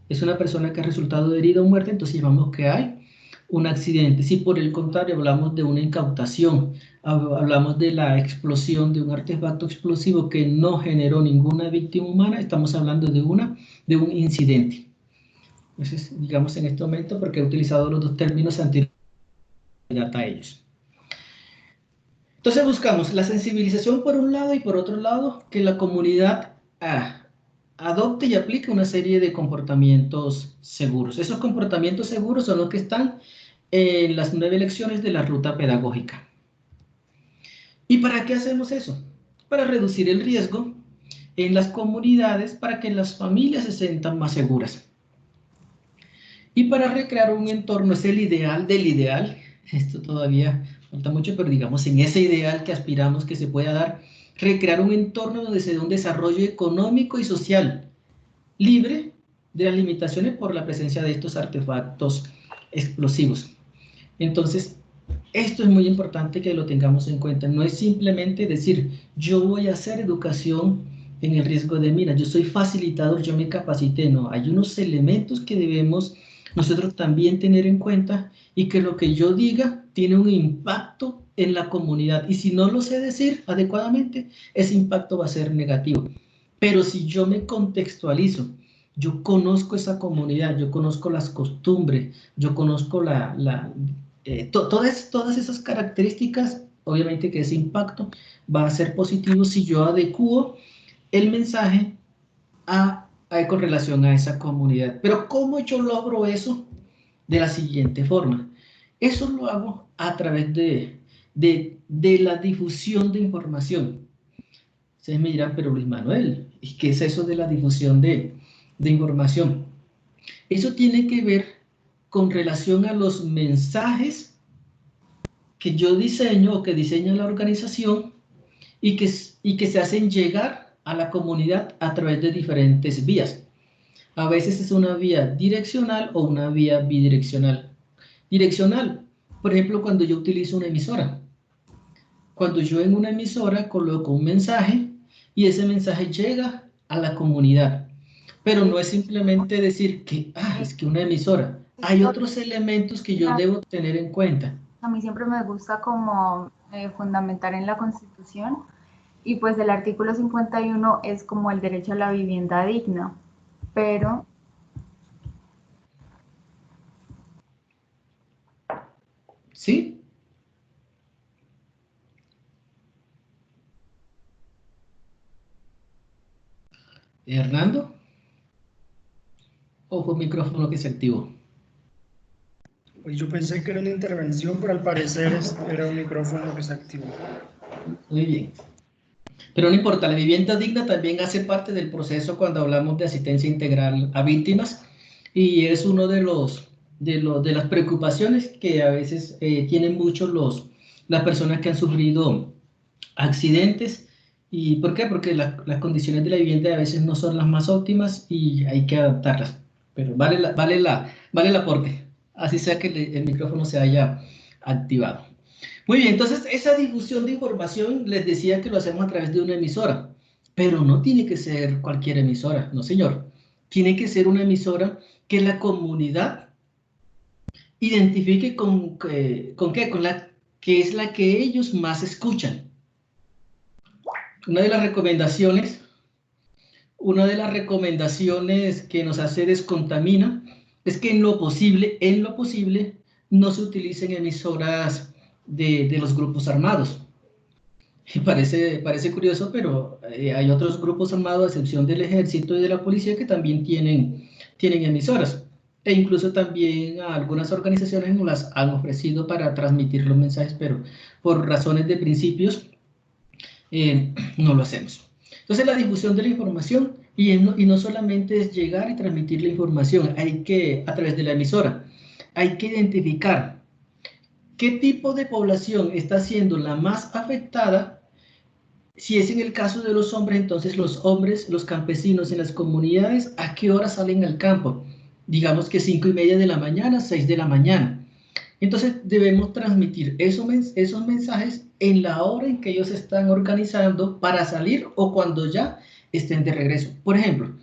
Es una persona que ha resultado herida o muerta, entonces llamamos que hay un accidente. Si por el contrario hablamos de una incautación, hablamos de la explosión de un artefacto explosivo que no generó ninguna víctima humana, estamos hablando de un incidente. Entonces, digamos en este momento, porque he utilizado los dos términos anteriores a ellos. Entonces buscamos la sensibilización por un lado y por otro lado que la comunidad adopte y aplique una serie de comportamientos seguros. Esos comportamientos seguros son los que están en las 9 lecciones de la ruta pedagógica. ¿Y para qué hacemos eso? Para reducir el riesgo en las comunidades, para que las familias se sientan más seguras. Y para recrear un entorno, es el ideal del ideal, esto todavía falta mucho, pero digamos en ese ideal que aspiramos que se pueda dar, recrear un entorno donde se dé un desarrollo económico y social libre de las limitaciones por la presencia de estos artefactos explosivos. Entonces, esto es muy importante que lo tengamos en cuenta. No es simplemente decir, yo voy a hacer educación en el riesgo de mina, yo soy facilitador, yo me capacité. No, hay unos elementos que debemos nosotros también tener en cuenta y que lo que yo diga tiene un impacto en la comunidad. Y si no lo sé decir adecuadamente, ese impacto va a ser negativo. Pero si yo me contextualizo, yo conozco esa comunidad, yo conozco las costumbres, yo conozco todas esas características, obviamente que ese impacto va a ser positivo si yo adecuo el mensaje con relación a esa comunidad. Pero ¿cómo yo logro eso? De la siguiente forma. Eso lo hago a través de la difusión de información. Ustedes me dirán, pero Luis Manuel, ¿y qué es eso de la difusión de información? Eso tiene que ver con relación a los mensajes que yo diseño o que diseña la organización y que se hacen llegar a la comunidad a través de diferentes vías. A veces es una vía direccional o una vía bidireccional. Direccional, por ejemplo, cuando yo utilizo una emisora. Cuando yo en una emisora coloco un mensaje y ese mensaje llega a la comunidad. Pero no es simplemente decir que, es que una emisora. Hay otros elementos que yo debo tener en cuenta. A mí siempre me gusta como fundamentar en la Constitución y pues el artículo 51 es como el derecho a la vivienda digna, pero... ¿Sí? ¿Hernando? ¿O fue el micrófono que se activó? Pues yo pensé que era una intervención, pero al parecer era un micrófono que se activó. Muy bien. Pero no importa, la vivienda digna también hace parte del proceso cuando hablamos de asistencia integral a víctimas y es uno de las preocupaciones que a veces tienen mucho las personas que han sufrido accidentes. ¿Y por qué? Porque las condiciones de la vivienda a veces no son las más óptimas y hay que adaptarlas. Pero vale el aporte, así sea que el micrófono se haya activado. Muy bien, entonces esa difusión de información les decía que lo hacemos a través de una emisora, pero no tiene que ser cualquier emisora, no señor. Tiene que ser una emisora que la comunidad identifique con la que es la que ellos más escuchan. Una de las recomendaciones que nos hace Descontamina es que en lo posible no se utilicen emisoras de los grupos armados. Y parece curioso, pero hay otros grupos armados, a excepción del ejército y de la policía, que también tienen emisoras. E incluso también a algunas organizaciones nos las han ofrecido para transmitir los mensajes, pero por razones de principios no lo hacemos. Entonces la difusión de la información, y no solamente es llegar y transmitir la información, a través de la emisora, hay que identificar qué tipo de población está siendo la más afectada. Si es en el caso de los hombres, entonces los hombres, los campesinos en las comunidades, ¿a qué hora salen al campo? Digamos que 5:30 de la mañana, 6 de la mañana. Entonces debemos transmitir esos mensajes en la hora en que ellos están organizando para salir o cuando ya estén de regreso. Por ejemplo,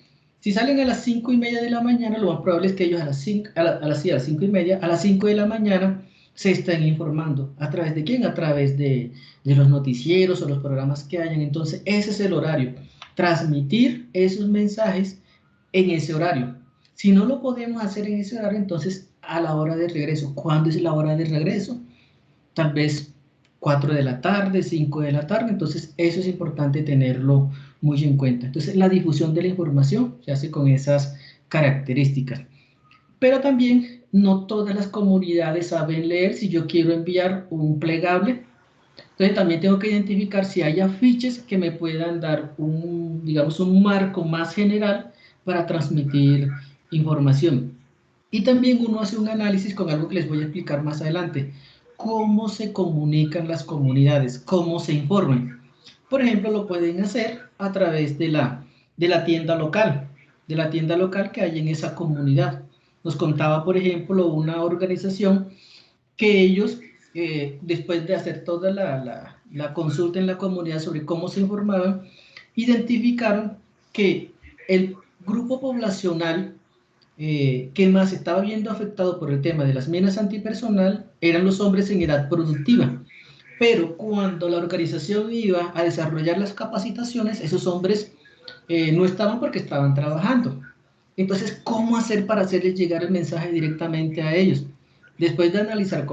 Si salen a las 5:30 de la mañana, lo más probable es que ellos a las 5:30, a las 5 de la mañana, se están informando. ¿A través de quién? A través de los noticieros o los programas que hayan. Entonces, ese es el horario. Transmitir esos mensajes en ese horario. Si no lo podemos hacer en ese horario, entonces a la hora de regreso. ¿Cuándo es la hora de regreso? Tal vez 4 de la tarde, 5 de la tarde. Entonces, eso es importante tenerlo muy en cuenta. Entonces, la difusión de la información se hace con esas características. Pero también no todas las comunidades saben leer. Si yo quiero enviar un plegable, entonces también tengo que identificar si hay afiches que me puedan dar digamos, un marco más general para transmitir información. Y también uno hace un análisis con algo que les voy a explicar más adelante. Cómo se comunican las comunidades, cómo se informan. Por ejemplo, lo pueden hacer a través de la tienda local, que hay en esa comunidad. Nos contaba, por ejemplo, una organización que ellos, después de hacer toda la consulta en la comunidad sobre cómo se informaban, identificaron que el grupo poblacional que más estaba viendo afectado por el tema de las minas antipersonal eran los hombres en edad productiva. Pero cuando la organización iba a desarrollar las capacitaciones, esos hombres no estaban porque estaban trabajando. Entonces, ¿cómo hacer para hacerles llegar el mensaje directamente a ellos? Después de analizar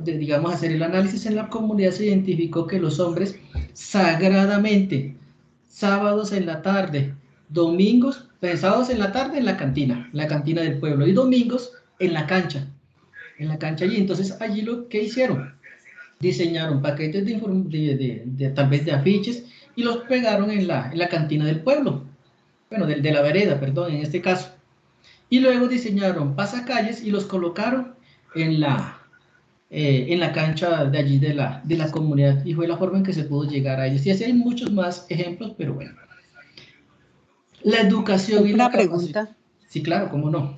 digamos, hacer el análisis en la comunidad, se identificó que los hombres sagradamente, sábados en la tarde, domingos, sábados en la tarde en la cantina del pueblo, y domingos en la cancha allí. Entonces, allí lo que hicieron, diseñaron paquetes tal vez de afiches y los pegaron en la cantina del pueblo, bueno, de la vereda, perdón, en este caso. Y luego diseñaron pasacalles y los colocaron en la cancha de allí de la comunidad, y fue la forma en que se pudo llegar a ellos. Y así hay muchos más ejemplos, pero bueno. La educación y la pregunta. Sí, claro, cómo no.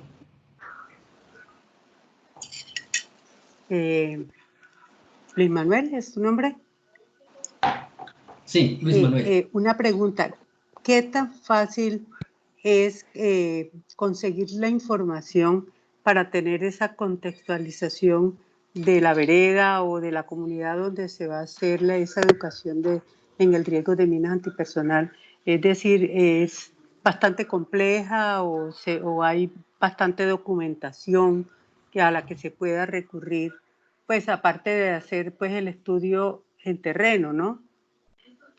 Luis Manuel, ¿es tu nombre? Sí, Luis Manuel. Una pregunta. ¿Qué tan fácil es conseguir la información para tener esa contextualización de la vereda o de la comunidad donde se va a hacer esa educación en el riesgo de minas antipersonal? Es decir, ¿es bastante compleja o hay bastante documentación a la que se pueda recurrir, pues aparte de hacer pues el estudio en terreno, ¿no?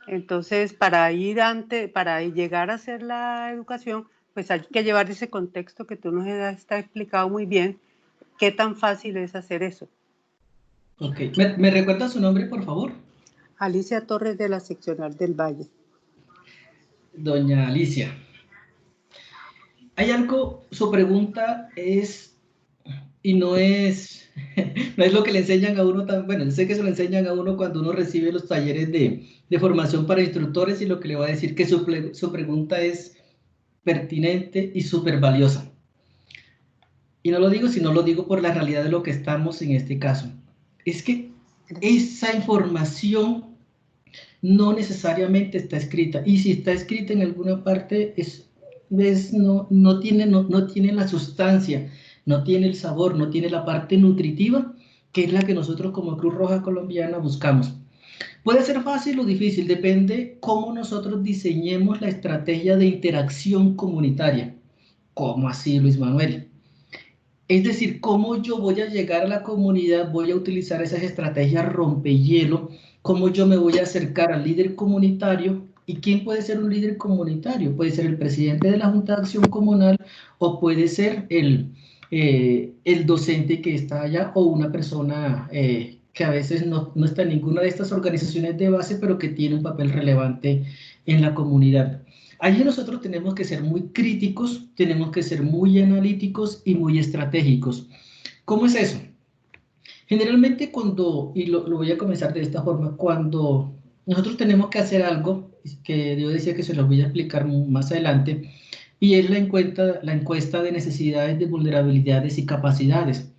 Entonces, para llegar a hacer la educación, pues hay que llevar ese contexto que tú nos has explicado muy bien. ¿Qué tan fácil es hacer eso? Ok. ¿Me recuerda su nombre, por favor? Alicia Torres, de la Seccional del Valle. Doña Alicia. Hay algo, su pregunta es, y no es lo que le enseñan a uno, bueno, sé que se lo enseñan a uno cuando uno recibe los talleres de formación para instructores, y lo que le voy a decir que su pregunta es pertinente y súper valiosa. Y no lo digo, sino lo digo por la realidad de lo que estamos en este caso. Es que esa información no necesariamente está escrita, y si está escrita en alguna parte no tiene la sustancia, no tiene el sabor, no tiene la parte nutritiva, que es la que nosotros como Cruz Roja Colombiana buscamos. Puede ser fácil o difícil, depende cómo nosotros diseñemos la estrategia de interacción comunitaria. ¿Cómo así, Luis Manuel? Es decir, cómo yo voy a llegar a la comunidad, voy a utilizar esas estrategias rompehielo, cómo yo me voy a acercar al líder comunitario. ¿Y quién puede ser un líder comunitario? Puede ser el presidente de la Junta de Acción Comunal, o puede ser el docente que está allá, o una persona que a veces no está en ninguna de estas organizaciones de base, pero que tiene un papel relevante en la comunidad. Allí nosotros tenemos que ser muy críticos, tenemos que ser muy analíticos y muy estratégicos. ¿Cómo es eso? Generalmente y lo voy a comenzar de esta forma, cuando nosotros tenemos que hacer algo, que yo decía que se los voy a explicar más adelante, y es la encuesta de necesidades, de vulnerabilidades y capacidades,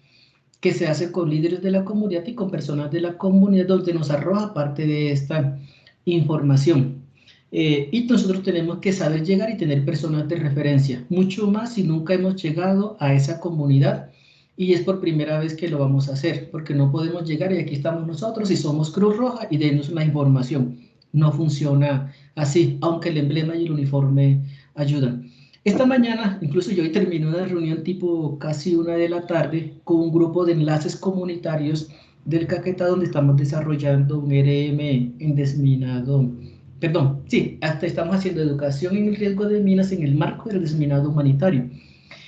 que se hace con líderes de la comunidad y con personas de la comunidad, donde nos arroja parte de esta información. y nosotros tenemos que saber llegar y tener personas de referencia, mucho más si nunca hemos llegado a esa comunidad y es por primera vez que lo vamos a hacer, porque no podemos llegar y aquí estamos nosotros y somos Cruz Roja y denos la información. No funciona así, aunque el emblema y el uniforme ayudan. Esta mañana, incluso yo hoy terminé una reunión tipo casi 1 de la tarde con un grupo de enlaces comunitarios del Caquetá, donde estamos desarrollando un RM en desminado, perdón, sí, hasta estamos haciendo educación en el riesgo de minas en el marco del desminado humanitario.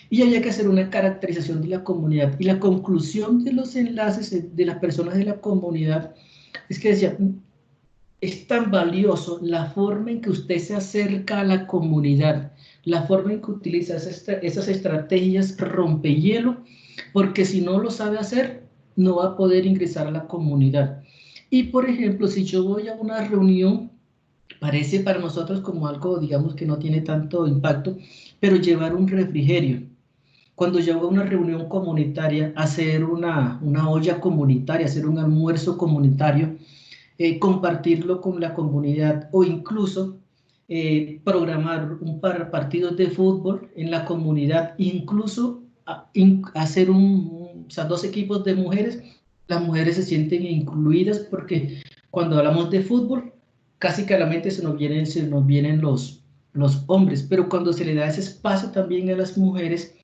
Y había que hacer una caracterización de la comunidad. Y la conclusión de los enlaces de las personas de la comunidad es que decía, es tan valioso la forma en que usted se acerca a la comunidad, la forma en que utiliza esas estrategias rompehielo, porque si no lo sabe hacer, no va a poder ingresar a la comunidad. Y por ejemplo, si yo voy a una reunión, parece para nosotros como algo, digamos, que no tiene tanto impacto, pero llevar un refrigerio. Cuando llego a una reunión comunitaria, hacer una olla comunitaria, hacer un almuerzo comunitario, compartirlo con la comunidad o incluso programar un par de partidos de fútbol en la comunidad, incluso hacer o sea, 2 equipos de mujeres, las mujeres se sienten incluidas porque cuando hablamos de fútbol, casi que a la mente se nos vienen los hombres, pero cuando se le da ese espacio también a las mujeres,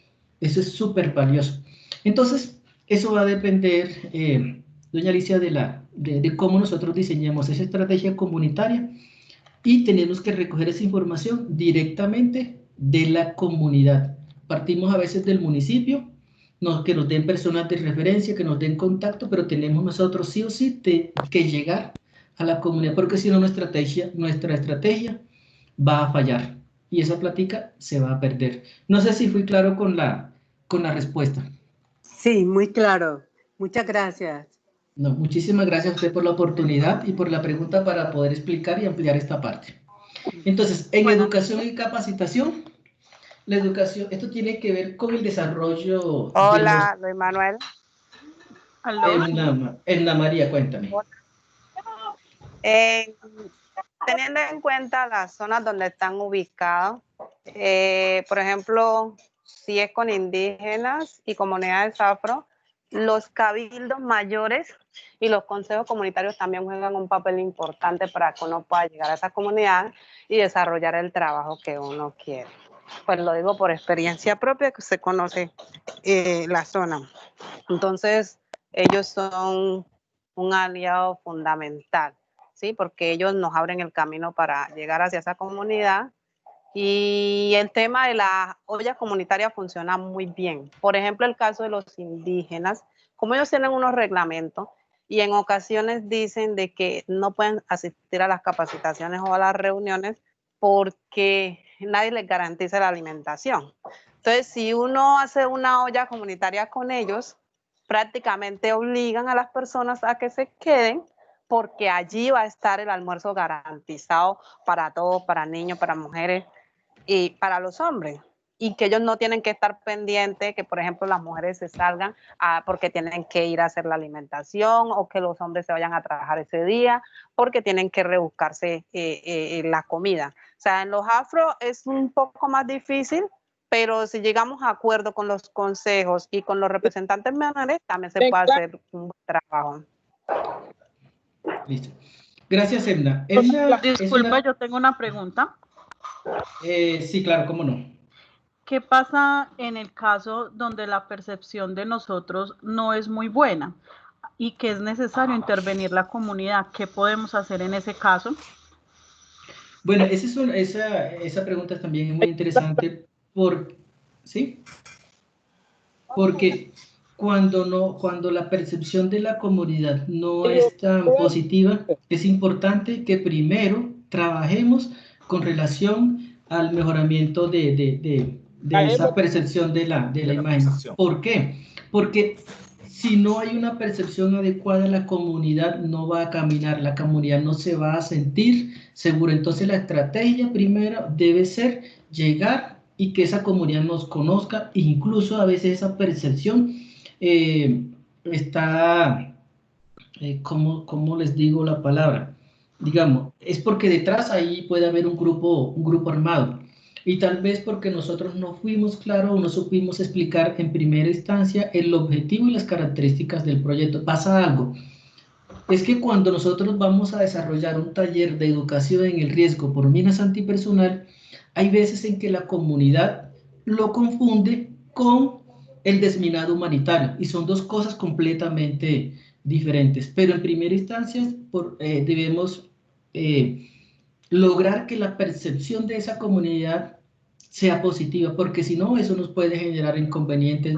eso es súper valioso. Entonces, eso va a depender, doña Alicia, de cómo nosotros diseñemos esa estrategia comunitaria y tenemos que recoger esa información directamente de la comunidad. Partimos a veces del municipio, que nos den personas de referencia, que nos den contacto, pero tenemos nosotros sí o sí que llegar a la comunidad, porque si no nuestra estrategia va a fallar y esa plática se va a perder. No sé si fui claro con la respuesta. Sí, muy claro. Muchas gracias. No, muchísimas gracias a usted por la oportunidad y por la pregunta para poder explicar y ampliar esta parte. Entonces, en educación y capacitación, la educación, esto tiene que ver con el desarrollo. Hola, Luis Manuel. Edna María, cuéntame. Teniendo en cuenta las zonas donde están ubicados, por ejemplo, si es con indígenas y comunidades afro, los cabildos mayores y los consejos comunitarios también juegan un papel importante para que uno pueda llegar a esa comunidad y desarrollar el trabajo que uno quiere. Pues lo digo por experiencia propia, que usted conoce la zona. Entonces, ellos son un aliado fundamental, ¿sí? Porque ellos nos abren el camino para llegar hacia esa comunidad. Y el tema de la olla comunitaria funciona muy bien. Por ejemplo, el caso de los indígenas, como ellos tienen unos reglamentos y en ocasiones dicen de que no pueden asistir a las capacitaciones o a las reuniones porque nadie les garantiza la alimentación. Entonces, si uno hace una olla comunitaria con ellos, prácticamente obligan a las personas a que se queden porque allí va a estar el almuerzo garantizado para todos, para niños, para mujeres y para los hombres, y que ellos no tienen que estar pendientes que, por ejemplo, las mujeres se salgan porque tienen que ir a hacer la alimentación o que los hombres se vayan a trabajar ese día porque tienen que rebuscarse la comida. O sea, en los afro es un poco más difícil, pero si llegamos a acuerdo con los consejos y con los representantes menores, también se puede hacer un buen trabajo. Listo. Gracias, Edna. Disculpa, yo tengo una pregunta. Sí, claro, cómo no. ¿Qué pasa en el caso donde la percepción de nosotros no es muy buena y que es necesario intervenir la comunidad? ¿Qué podemos hacer en ese caso? Bueno, esa pregunta también es muy interesante ¿sí? Porque cuando la percepción de la comunidad no es tan positiva, es importante que primero trabajemos con relación al mejoramiento de esa percepción de la imagen. ¿Por qué? Porque si no hay una percepción adecuada, la comunidad no va a caminar, la comunidad no se va a sentir segura. Entonces la estrategia primera debe ser llegar y que esa comunidad nos conozca, incluso a veces esa percepción está, ¿cómo les digo la palabra? digamos, es porque detrás ahí puede haber un grupo armado. Y tal vez porque nosotros no fuimos claros o no supimos explicar en primera instancia el objetivo y las características del proyecto. Pasa algo. Es que cuando nosotros vamos a desarrollar un taller de educación en el riesgo por minas antipersonal, hay veces en que la comunidad lo confunde con el desminado humanitario y son dos cosas completamente diferentes. Pero en primera instancia debemos lograr que la percepción de esa comunidad sea positiva, porque si no, eso nos puede generar inconvenientes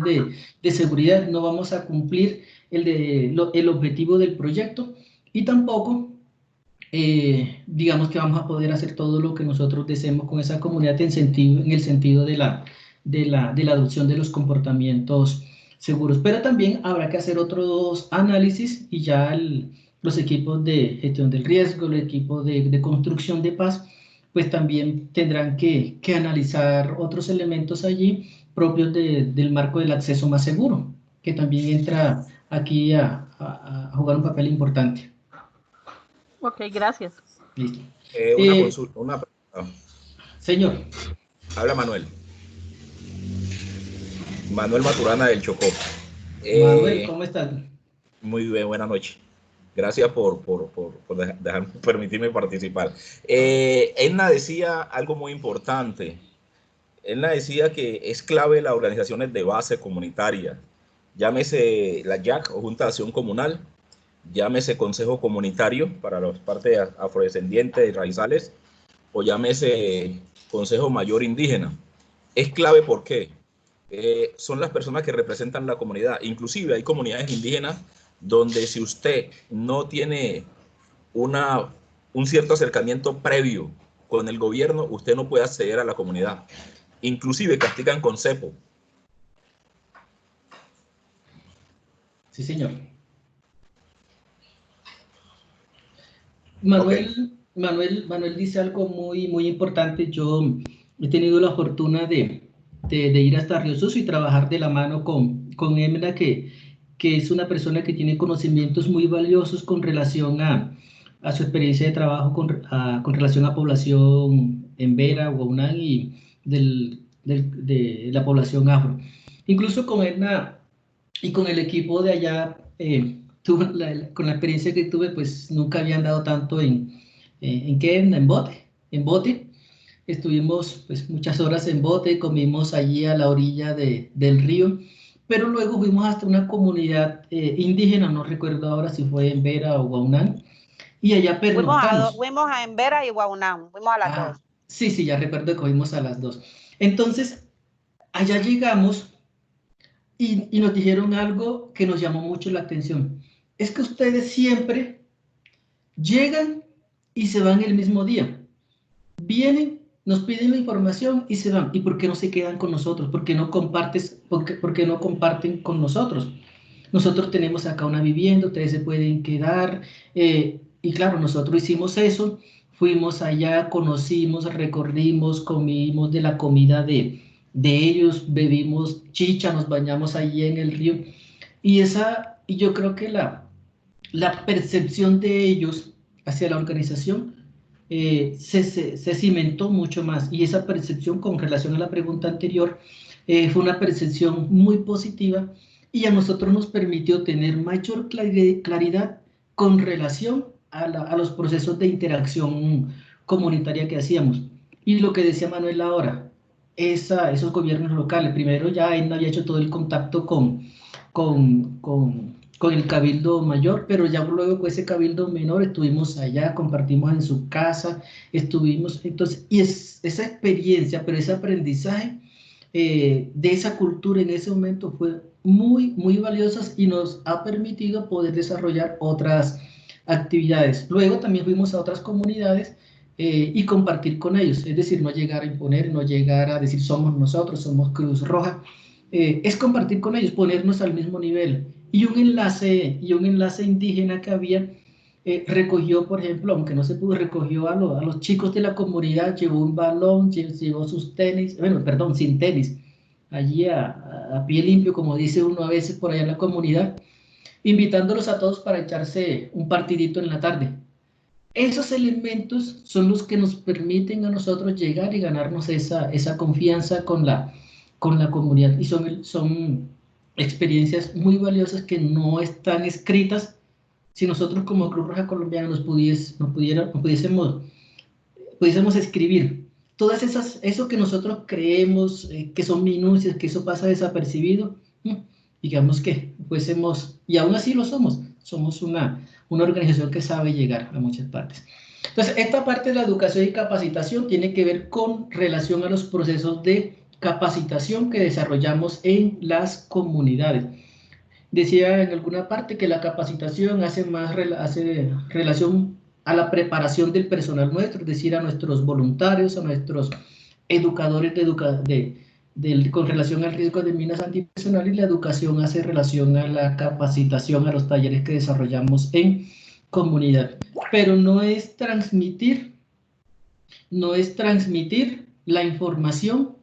de seguridad. No vamos a cumplir el objetivo del proyecto y tampoco digamos que vamos a poder hacer todo lo que nosotros deseemos con esa comunidad en el sentido de la adopción de los comportamientos seguros. Pero también habrá que hacer otros análisis y ya los equipos de gestión del riesgo, el equipo de construcción de paz, pues también tendrán que analizar otros elementos allí propios del marco del acceso más seguro, que también entra aquí a jugar un papel importante. Ok, gracias. Listo. Una consulta, una pregunta. Señor. Habla Manuel. Manuel Maturana del Chocó. Manuel, ¿cómo estás? Muy bien, buenas noches. Gracias por permitirme participar. Edna decía algo muy importante. Edna decía que es clave las organizaciones de base comunitaria. Llámese la JAC o Junta de Acción Comunal, llámese Consejo Comunitario para las partes afrodescendientes y raizales, o llámese Consejo Mayor Indígena. Es clave porque son las personas que representan la comunidad. Inclusive hay comunidades indígenas donde si usted no tiene un cierto acercamiento previo con el gobierno, usted no puede acceder a la comunidad. Inclusive castigan con cepo. Sí, señor. Manuel dice algo muy importante. Yo he tenido la fortuna de ir hasta Río Sucio y trabajar de la mano con Emna, que es una persona que tiene conocimientos muy valiosos con relación a su experiencia de trabajo con relación a población en Vera, Guaunán y de la población afro. Incluso con Edna y con el equipo de allá, con la experiencia que tuve, pues nunca había andado tanto en bote. Estuvimos pues muchas horas en bote, comimos allí a la orilla del río, pero luego fuimos hasta una comunidad indígena, no recuerdo ahora si fue en Vera o Guaunán, y allá pernoctamos. Fuimos a Embera y Guaunán, fuimos a las dos. Sí, ya recuerdo que fuimos a las dos. Entonces, allá llegamos y nos dijeron algo que nos llamó mucho la atención. Es que ustedes siempre llegan y se van el mismo día. Vienen, nos piden la información y se van. ¿Y por qué no se quedan con nosotros? ¿Por qué no comparten con nosotros? Nosotros tenemos acá una vivienda, ustedes se pueden quedar. Y claro, nosotros hicimos eso. Fuimos allá, conocimos, recorrimos, comimos de la comida de ellos, bebimos chicha, nos bañamos allí en el río. Y yo creo que la percepción de ellos hacia la organización se cimentó mucho más, y esa percepción, con relación a la pregunta anterior, fue una percepción muy positiva y a nosotros nos permitió tener mayor claridad con relación a los procesos de interacción comunitaria que hacíamos. Y lo que decía Manuel ahora, esos gobiernos locales, primero ya él había hecho todo el contacto con el cabildo mayor, pero ya luego con ese cabildo menor estuvimos allá, compartimos en su casa, entonces, y esa experiencia, pero ese aprendizaje de esa cultura en ese momento fue muy valiosa y nos ha permitido poder desarrollar otras actividades. Luego también fuimos a otras comunidades y compartir con ellos, es decir, no llegar a imponer, no llegar a decir somos nosotros, somos Cruz Roja, es compartir con ellos, ponernos al mismo nivel. Y un enlace indígena que había recogió, por ejemplo, aunque no se pudo, recogió a los chicos de la comunidad, llevó un balón, llevó sus tenis, sin tenis, allí a pie limpio, como dice uno a veces por allá en la comunidad, invitándolos a todos para echarse un partidito en la tarde. esos elementos son los que nos permiten a nosotros llegar y ganarnos esa confianza con la comunidad. Y son experiencias muy valiosas que no están escritas. Si nosotros como Cruz Roja Colombiana pudiésemos escribir todas eso que nosotros creemos que son minucias, que eso pasa desapercibido, digamos que fuésemos, y aún así lo somos una organización que sabe llegar a muchas partes. Entonces, esta parte de la educación y capacitación tiene que ver con relación a los procesos de capacitación que desarrollamos en las comunidades. Decía en alguna parte que la capacitación hace relación a la preparación del personal nuestro, es decir, a nuestros voluntarios, a nuestros educadores con relación al riesgo de minas antipersonales, y la educación hace relación a la capacitación, a los talleres que desarrollamos en comunidad. Pero no es transmitir la información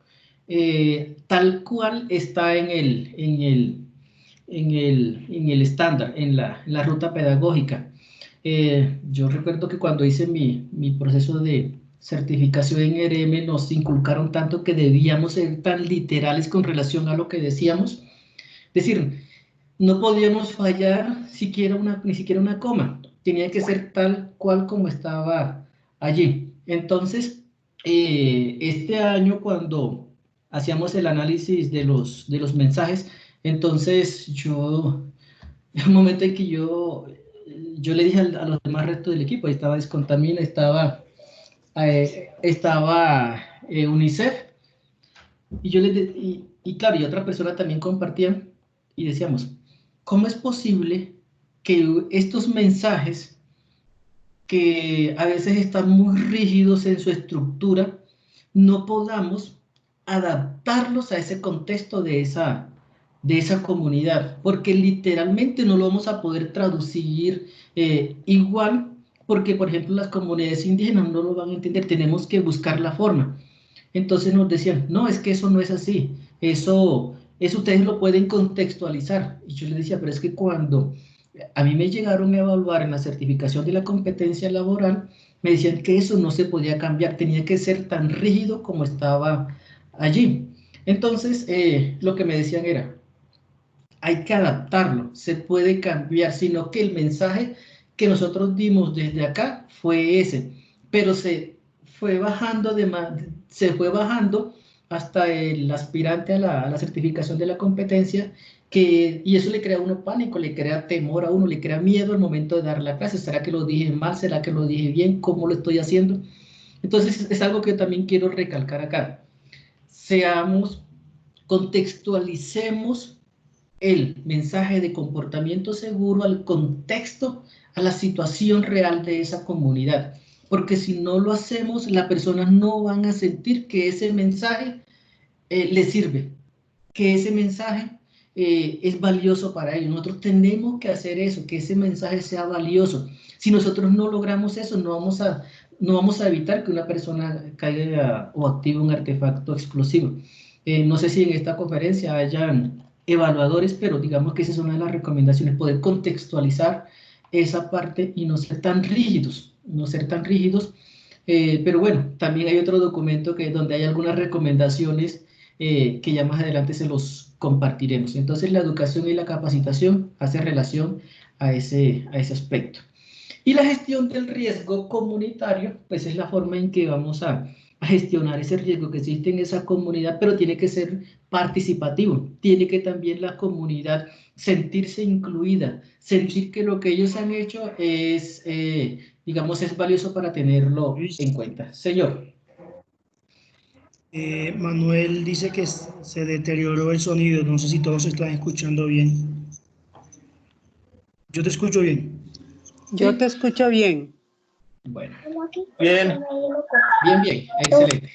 tal cual está en el estándar, en la ruta pedagógica. Yo recuerdo que cuando hice mi proceso de certificación en ERM nos inculcaron tanto que debíamos ser tan literales con relación a lo que decíamos. Es decir, no podíamos fallar ni siquiera una coma. Tenía que ser tal cual como estaba allí. Entonces, este año cuando hacíamos el análisis de los mensajes, entonces en un momento en que yo le dije a los demás restos del equipo, ahí estaba Descontamina, estaba UNICEF, y claro, y otra persona también compartían, y decíamos, ¿cómo es posible que estos mensajes, que a veces están muy rígidos en su estructura, no podamos adaptarlos a ese contexto de esa comunidad? Porque literalmente no lo vamos a poder traducir igual, porque por ejemplo las comunidades indígenas no lo van a entender, tenemos que buscar la forma. Entonces nos decían, no, es que eso no es así, eso ustedes lo pueden contextualizar. Y yo les decía, pero es que cuando a mí me llegaron a evaluar en la certificación de la competencia laboral, me decían que eso no se podía cambiar, tenía que ser tan rígido como estaba allí. Entonces, lo que me decían era, hay que adaptarlo, se puede cambiar, sino que el mensaje que nosotros dimos desde acá fue ese, pero se fue bajando hasta el aspirante a la certificación de la competencia, y eso le crea a uno pánico, le crea temor a uno, le crea miedo al momento de dar la clase. ¿Será que lo dije mal? ¿Será que lo dije bien? ¿Cómo lo estoy haciendo? Entonces es algo que también quiero recalcar acá. Contextualicemos el mensaje de comportamiento seguro al contexto, a la situación real de esa comunidad, porque si no lo hacemos, las personas no van a sentir que ese mensaje les sirve, que ese mensaje es valioso para ellos. Nosotros tenemos que hacer eso, que ese mensaje sea valioso. Si nosotros no logramos eso, no vamos a evitar que una persona caiga o active un artefacto explosivo. No sé si en esta conferencia hayan evaluadores, pero digamos que esa es una de las recomendaciones, poder contextualizar esa parte y no ser tan rígidos, pero bueno, también hay otro documento donde hay algunas recomendaciones que ya más adelante se los compartiremos. Entonces la educación y la capacitación hace relación a ese aspecto. Y la gestión del riesgo comunitario, pues es la forma en que vamos a gestionar ese riesgo que existe en esa comunidad, pero tiene que ser participativo, tiene que también la comunidad sentirse incluida, sentir que lo que ellos han hecho es, digamos, es valioso para tenerlo en cuenta. Señor. Manuel dice que se deterioró el sonido, no sé si todos están escuchando bien. Yo te escucho bien. Yo te escucho bien. Bueno. Bien. Bien, excelente.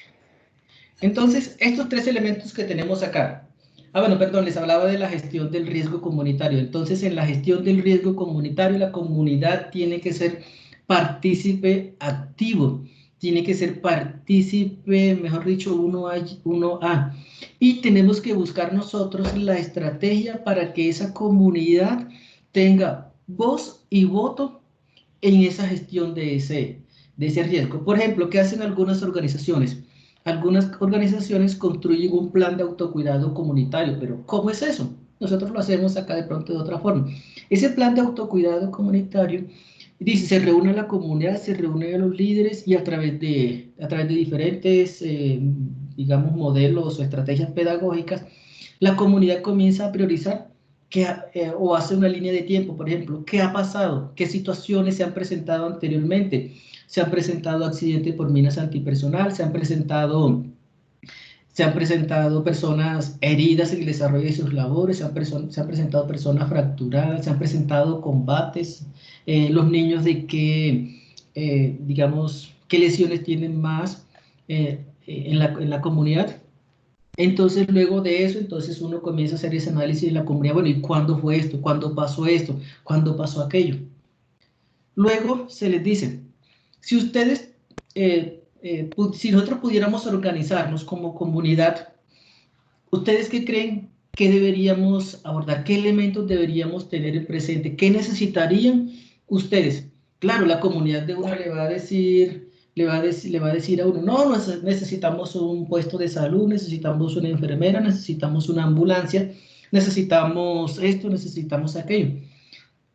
Entonces, estos tres elementos que tenemos acá. Bueno, perdón, les hablaba de la gestión del riesgo comunitario. Entonces, en la gestión del riesgo comunitario, la comunidad tiene que ser partícipe activo. Tiene que ser partícipe, mejor dicho, 1A. Y tenemos que buscar nosotros la estrategia para que esa comunidad tenga voz y voto en esa gestión de ese riesgo. Por ejemplo, ¿qué hacen algunas organizaciones? Algunas organizaciones construyen un plan de autocuidado comunitario, pero ¿cómo es eso? Nosotros lo hacemos acá de pronto de otra forma. Ese plan de autocuidado comunitario dice, se reúne la comunidad, se reúnen los líderes y a través de diferentes, digamos, modelos o estrategias pedagógicas, la comunidad comienza a priorizar o hace una línea de tiempo, por ejemplo, ¿qué ha pasado? ¿Qué situaciones se han presentado anteriormente? Se han presentado accidentes por minas antipersonal, se han presentado personas heridas en el desarrollo de sus labores, se han presentado personas fracturadas, se han presentado combates, los niños de qué, digamos, qué lesiones tienen más en la comunidad. Entonces, luego de eso, entonces uno comienza a hacer ese análisis de la comunidad. Bueno, ¿y cuándo fue esto? ¿Cuándo pasó esto? ¿Cuándo pasó aquello? Luego se les dice, si ustedes, si nosotros pudiéramos organizarnos como comunidad, ¿ustedes qué creen que deberíamos abordar? ¿Qué elementos deberíamos tener en presente? ¿Qué necesitarían ustedes? Claro, la comunidad de uno le va a decir a uno, no, necesitamos un puesto de salud, necesitamos una enfermera, necesitamos una ambulancia, necesitamos esto, necesitamos aquello.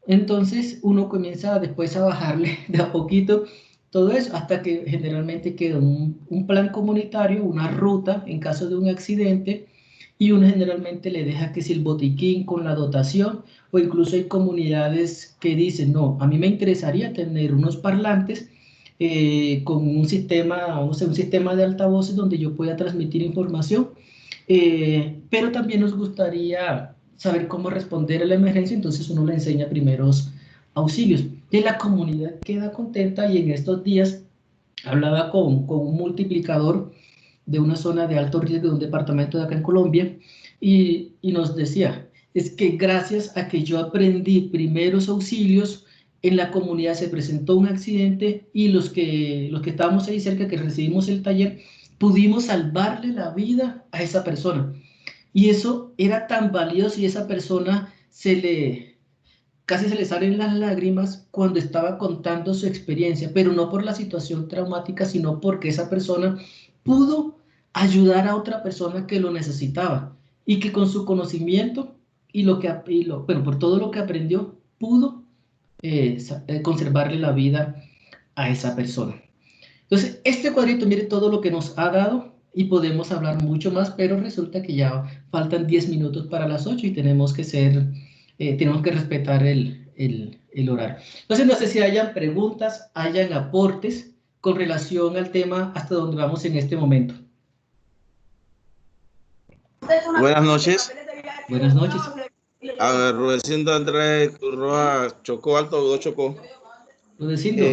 Entonces uno comienza después a bajarle de a poquito todo eso, hasta que generalmente queda un plan comunitario, una ruta en caso de un accidente, y uno generalmente le deja que si el botiquín con la dotación, o incluso hay comunidades que dicen, no, a mí me interesaría tener unos parlantes con un sistema, o sea, un sistema de altavoces donde yo pueda transmitir información, pero también nos gustaría saber cómo responder a la emergencia, entonces uno le enseña primeros auxilios. Y la comunidad queda contenta, y en estos días hablaba con un multiplicador de una zona de alto riesgo de un departamento de acá en Colombia, y nos decía, es que gracias a que yo aprendí primeros auxilios, en la comunidad se presentó un accidente y los que estábamos ahí cerca, que recibimos el taller, pudimos salvarle la vida a esa persona. Y eso era tan valioso, y esa persona casi se le salen las lágrimas cuando estaba contando su experiencia, pero no por la situación traumática, sino porque esa persona pudo ayudar a otra persona que lo necesitaba, y que con su conocimiento bueno, por todo lo que aprendió, pudo conservarle la vida a esa persona. Entonces, este cuadrito, mire todo lo que nos ha dado, y podemos hablar mucho más, pero resulta que ya faltan 10 minutos para las 8 y tenemos que respetar el horario. Entonces, no sé si hayan preguntas, hayan aportes con relación al tema hasta donde vamos en este momento. Buenas noches. Buenas noches. A ver, Rudecindo Andrés Roa, Chocó, Alto Godó, Chocó. Rudecindo,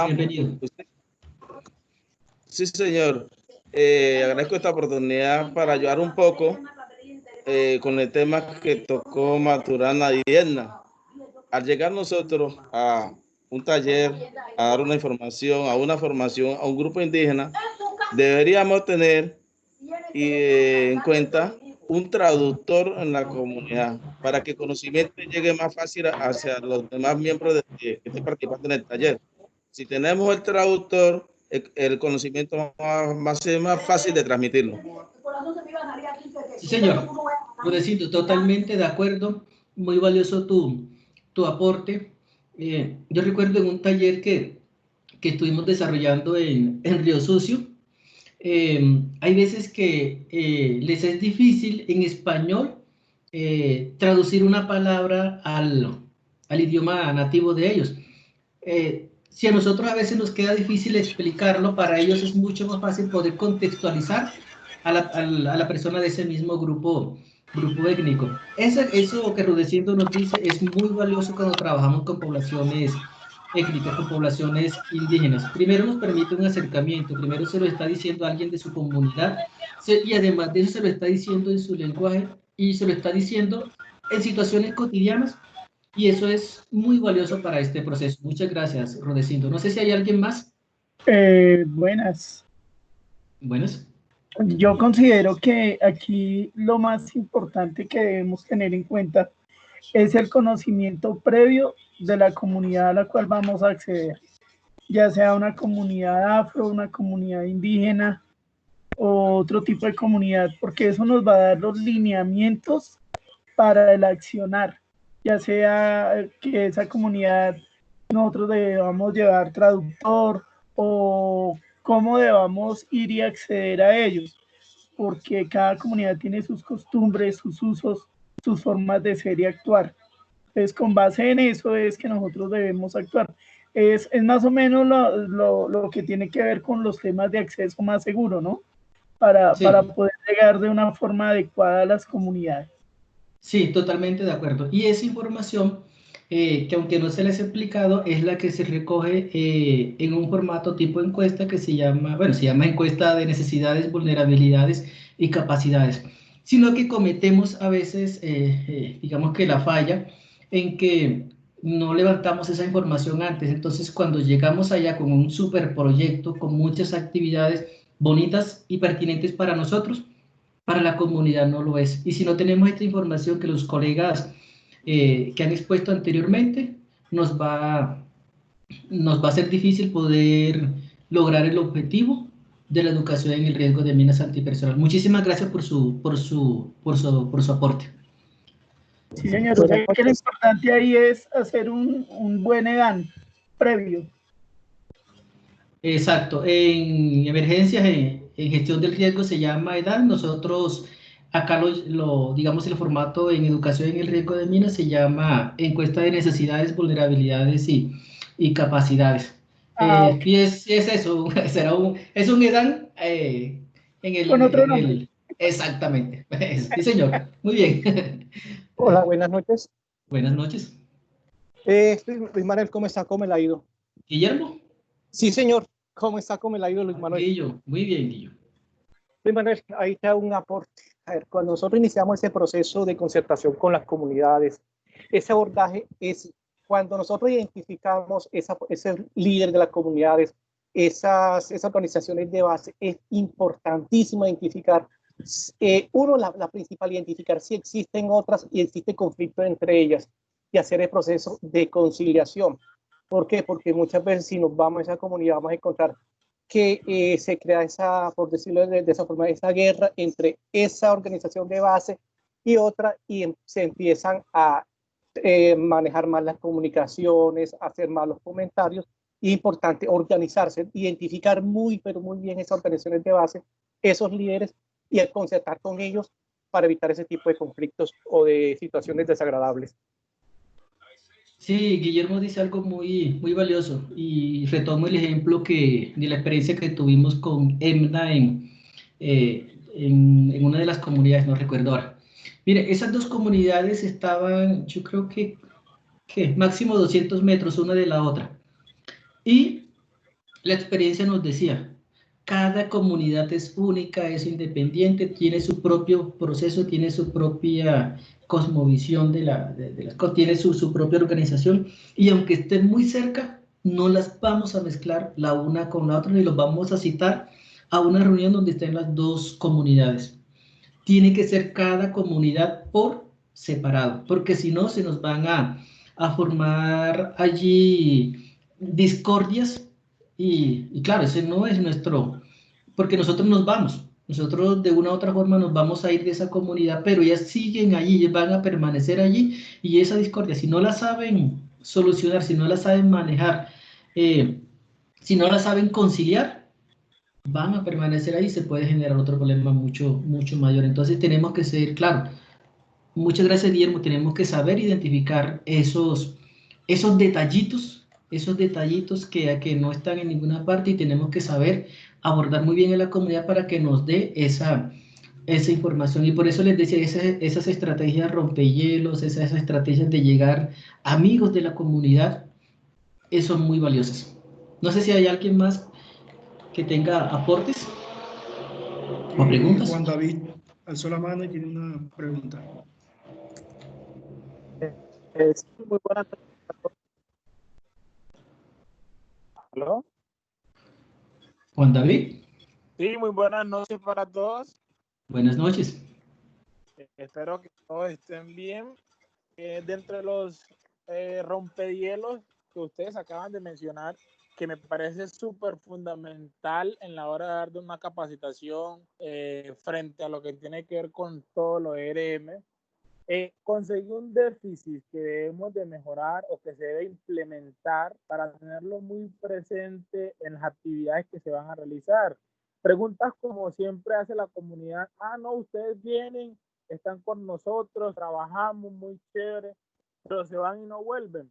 bienvenido. Sí, señor. Agradezco esta oportunidad para ayudar un poco con el tema que tocó Maturana y Edna. Al llegar nosotros a un taller, a dar una información, a una formación, a un grupo indígena, deberíamos tener en cuenta un traductor en la comunidad para que el conocimiento llegue más fácil hacia los demás miembros que estén participando en el taller. Si tenemos el traductor, el conocimiento va a ser más fácil de transmitirlo. Sí, señor. Rudecindo, totalmente de acuerdo. Muy valioso tu aporte. Yo recuerdo en un taller que estuvimos desarrollando en Río Sucio, hay veces que les es difícil en español traducir una palabra al idioma nativo de ellos. Si a nosotros a veces nos queda difícil explicarlo, para ellos es mucho más fácil poder contextualizar a la persona de ese mismo grupo étnico. Eso que Rudecindo nos dice es muy valioso cuando trabajamos con poblaciones étnicas, con poblaciones indígenas. Primero nos permite un acercamiento, primero se lo está diciendo a alguien de su comunidad, y además de eso se lo está diciendo en su lenguaje, y se lo está diciendo en situaciones cotidianas, y eso es muy valioso para este proceso. Muchas gracias, Rudecindo. No sé si hay alguien más. Buenas. Buenas. Yo considero que aquí lo más importante que debemos tener en cuenta es el conocimiento previo de la comunidad a la cual vamos a acceder, ya sea una comunidad afro, una comunidad indígena o otro tipo de comunidad, porque eso nos va a dar los lineamientos para el accionar, ya sea que esa comunidad nosotros debamos llevar traductor o cómo debamos ir y acceder a ellos, porque cada comunidad tiene sus costumbres, sus usos, sus formas de ser y actuar. Entonces, con base en eso es que nosotros debemos actuar. Es más o menos lo que tiene que ver con los temas de acceso más seguro, ¿no? Para poder llegar de una forma adecuada a las comunidades. Sí, totalmente de acuerdo. Y esa información, que aunque no se les ha explicado, es la que se recoge en un formato tipo encuesta que se llama encuesta de necesidades, vulnerabilidades y capacidades. Sino que cometemos a veces, digamos que la falla en que no levantamos esa información antes. Entonces, cuando llegamos allá con un superproyecto, con muchas actividades bonitas y pertinentes para nosotros, para la comunidad no lo es. Y si no tenemos esta información que los colegas que han expuesto anteriormente, nos va a ser difícil poder lograr el objetivo de la educación en el riesgo de minas antipersonal. Muchísimas gracias por su aporte. Sí, señor. O sea, que lo importante ahí es hacer un buen EDAN previo. Exacto. En emergencias, en gestión del riesgo se llama EDAN. Nosotros acá digamos el formato en educación en el riesgo de minas se llama encuesta de necesidades, vulnerabilidades y capacidades. Okay. Y es eso, es un EDAN con otro nombre. Exactamente. Sí, señor. Muy bien. Hola, buenas noches. Buenas noches. Luis Manuel, ¿cómo está? ¿Cómo le ha ido? ¿Guillermo? Sí, señor. ¿Cómo está? ¿Cómo le ha ido, Luis Manuel? Guillo, muy bien, Guillo. Luis Manuel, ahí te hago un aporte. A ver, cuando nosotros iniciamos ese proceso de concertación con las comunidades, ese abordaje es cuando nosotros identificamos ese líder de las comunidades, esas organizaciones de base, es importantísimo identificar, la principal, identificar si existen otras y existe conflicto entre ellas y hacer el proceso de conciliación. ¿Por qué? Porque muchas veces si nos vamos a esa comunidad vamos a encontrar que se crea esa, por decirlo de esa forma, esa guerra entre esa organización de base y otra y se empiezan a manejar mal las comunicaciones, hacer malos comentarios. Y es importante organizarse, identificar pero muy bien esas organizaciones de base, esos líderes y concertar con ellos para evitar ese tipo de conflictos o de situaciones desagradables. Sí, Guillermo dice algo muy, muy valioso y retomo el ejemplo de la experiencia que tuvimos con EMNA en una de las comunidades, no recuerdo ahora. Mire, esas dos comunidades estaban, yo creo que máximo 200 metros una de la otra. Y la experiencia nos decía, cada comunidad es única, es independiente, tiene su propio proceso, tiene su propia cosmovisión tiene su propia organización, y aunque estén muy cerca, no las vamos a mezclar la una con la otra, ni los vamos a citar a una reunión donde estén las dos comunidades. Tiene que ser cada comunidad por separado, porque si no se nos van a formar allí discordias, y claro, ese no es porque nosotros nos vamos. Nosotros de una u otra forma nos vamos a ir de esa comunidad, pero ellas siguen allí, ellas van a permanecer allí, y esa discordia, si no la saben solucionar, si no la saben manejar, si no la saben conciliar, van a permanecer ahí, se puede generar otro problema mucho, mucho mayor. Entonces tenemos que ser, claro, muchas gracias, Guillermo, tenemos que saber identificar esos detallitos que no están en ninguna parte, y tenemos que saber abordar muy bien a la comunidad para que nos dé esa información. Y por eso les decía, esas estrategias rompehielos, esas estrategias de llegar amigos de la comunidad, son muy valiosas. No sé si hay alguien más que tenga aportes o preguntas. Juan David alzó la mano y tiene una pregunta. Muy buenas noches. ¿Aló? Juan David. Sí, muy buenas noches para todos. Buenas noches. Espero que todos estén bien. dentro de los rompehielos que ustedes acaban de mencionar, que me parece súper fundamental en la hora de dar una capacitación frente a lo que tiene que ver con todo lo ERM, conseguir un déficit que debemos de mejorar o que se debe implementar para tenerlo muy presente en las actividades que se van a realizar. Preguntas como siempre hace la comunidad: no, ustedes vienen, están con nosotros, trabajamos muy chévere, pero se van y no vuelven.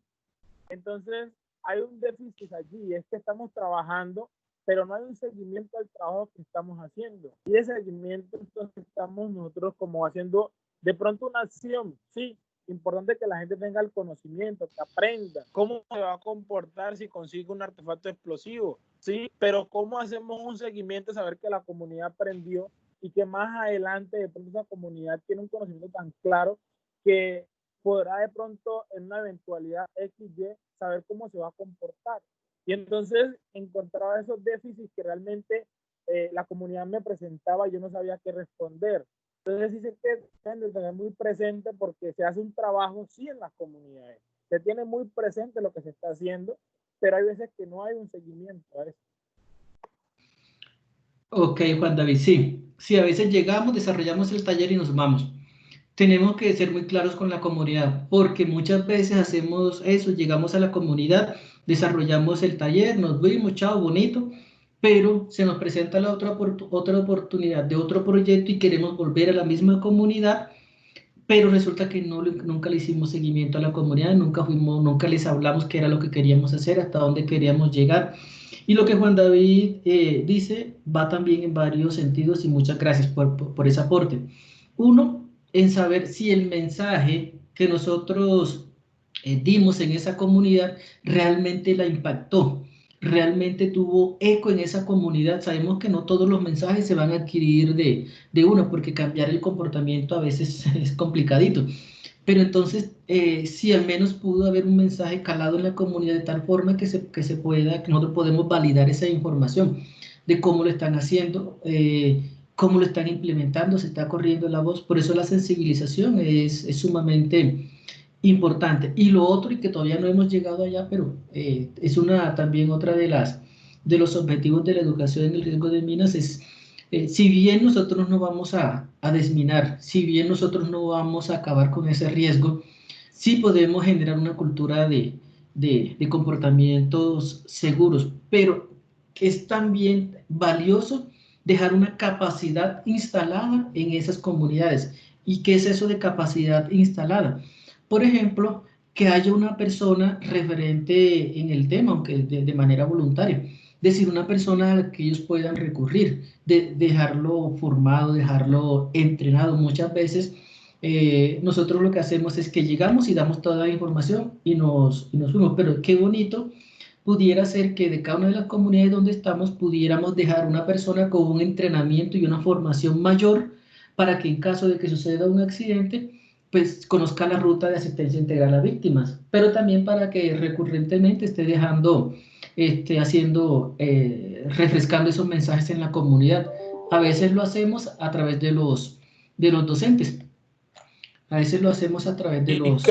Entonces hay un déficit allí, es que estamos trabajando, pero no hay un seguimiento al trabajo que estamos haciendo. Y ese seguimiento, entonces estamos nosotros como haciendo de pronto una acción, sí, importante que la gente tenga el conocimiento, que aprenda cómo se va a comportar si consigue un artefacto explosivo, sí, pero cómo hacemos un seguimiento, saber que la comunidad aprendió y que más adelante de pronto esa comunidad tiene un conocimiento tan claro que podrá de pronto en una eventualidad XY saber cómo se va a comportar. Y entonces encontraba esos déficits que realmente la comunidad me presentaba y yo no sabía qué responder. Entonces sí se deben de tener muy presente, porque se hace un trabajo sí en las comunidades, se tiene muy presente lo que se está haciendo, pero hay veces que no hay un seguimiento a eso. Ok, Juan David, sí, a veces llegamos, desarrollamos el taller y nos vamos. Tenemos que ser muy claros con la comunidad, porque muchas veces hacemos eso, llegamos a la comunidad, desarrollamos el taller, nos vimos, chao, bonito, pero se nos presenta la otra oportunidad de otro proyecto y queremos volver a la misma comunidad, pero resulta que nunca le hicimos seguimiento a la comunidad, nunca les hablamos qué era lo que queríamos hacer, hasta dónde queríamos llegar. Y lo que Juan David dice va también en varios sentidos, y muchas gracias por ese aporte. Uno, en saber si el mensaje que nosotros dimos en esa comunidad realmente la impactó, realmente tuvo eco en esa comunidad. Sabemos que no todos los mensajes se van a adquirir de uno, porque cambiar el comportamiento a veces es complicadito. Pero entonces, si al menos pudo haber un mensaje calado en la comunidad de tal forma que nosotros podemos validar esa información de cómo lo están haciendo, cómo lo están implementando, se está corriendo la voz. Por eso la sensibilización es sumamente importante. Y lo otro, y que todavía no hemos llegado allá, pero es también otra de los objetivos de la educación en el riesgo de minas, es si bien nosotros no vamos a desminar, si bien nosotros no vamos a acabar con ese riesgo, sí podemos generar una cultura de comportamientos seguros, pero es también valioso dejar una capacidad instalada en esas comunidades. ¿Y qué es eso de capacidad instalada? Por ejemplo, que haya una persona referente en el tema, aunque de manera voluntaria. Es decir, una persona a la que ellos puedan recurrir, dejarlo formado, dejarlo entrenado. Muchas veces nosotros lo que hacemos es que llegamos y damos toda la información y nos fuimos, pero qué bonito pudiera ser que de cada una de las comunidades donde estamos pudiéramos dejar una persona con un entrenamiento y una formación mayor, para que en caso de que suceda un accidente, pues conozca la ruta de asistencia integral a víctimas, pero también para que recurrentemente esté refrescando esos mensajes en la comunidad. A veces lo hacemos a través de los docentes, a veces lo hacemos a través de los...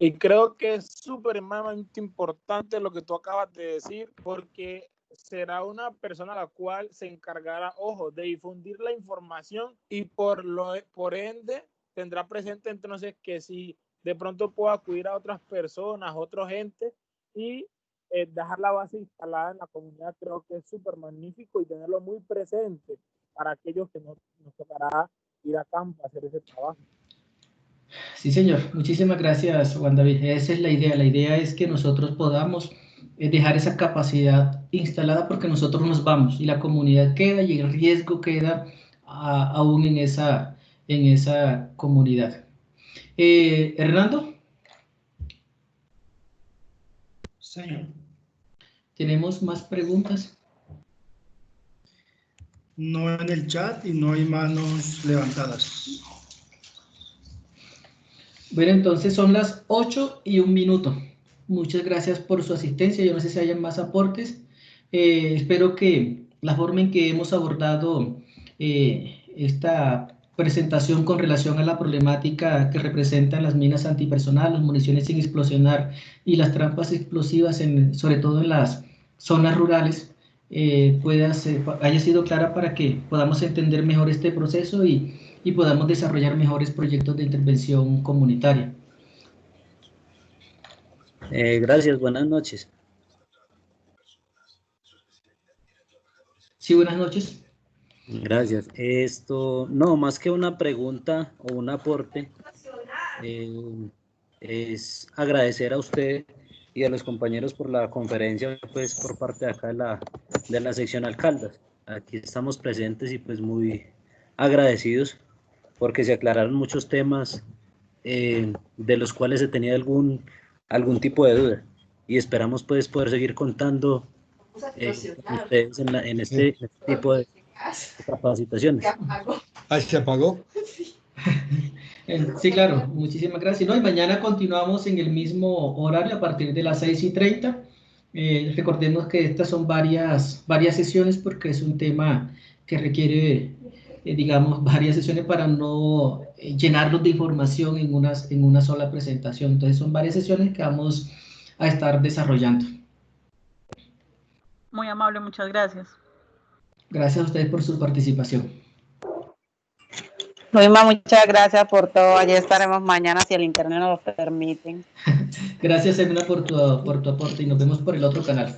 Y creo que es supremamente importante lo que tú acabas de decir, porque será una persona a la cual se encargará, ojo, de difundir la información, y por ende tendrá presente entonces que si de pronto puedo acudir a otras personas, otra gente, y dejar la base instalada en la comunidad, creo que es súper magnífico, y tenerlo muy presente para aquellos que nos tocará ir a campo a hacer ese trabajo. Sí, señor. Muchísimas gracias, Juan David. Esa es la idea. La idea es que nosotros podamos dejar esa capacidad instalada, porque nosotros nos vamos y la comunidad queda y el riesgo queda aún en esa comunidad. Hernando. Señor. ¿Tenemos más preguntas? No en el chat y no hay manos levantadas. Bueno, entonces son las 8:01. Muchas gracias por su asistencia. Yo no sé si hayan más aportes. Espero que la forma en que hemos abordado esta presentación con relación a la problemática que representan las minas antipersonal, las municiones sin explosionar y las trampas explosivas, sobre todo en las zonas rurales, haya sido clara para que podamos entender mejor este proceso y podamos desarrollar mejores proyectos de intervención comunitaria. Gracias, buenas noches. Sí, buenas noches. Gracias. No, más que una pregunta o un aporte, es agradecer a usted y a los compañeros por la conferencia, pues por parte de acá de la seccional Caldas. Aquí estamos presentes y pues muy agradecidos porque se aclararon muchos temas de los cuales se tenía algún tipo de duda y esperamos pues poder seguir contando con ustedes en este tipo de capacitaciones. ¿Ah, se apagó? Sí, claro, muchísimas gracias. No, y mañana continuamos en el mismo horario a partir de las 6:30. Recordemos que estas son varias sesiones porque es un tema que requiere, digamos, varias sesiones para no llenarnos de información en una sola presentación. Entonces son varias sesiones que vamos a estar desarrollando. Muy amable, muchas gracias. Gracias a ustedes por su participación. Luisma, muchas gracias por todo. Allí estaremos mañana si el internet nos lo permite. Gracias, Emina, por tu aporte y nos vemos por el otro canal.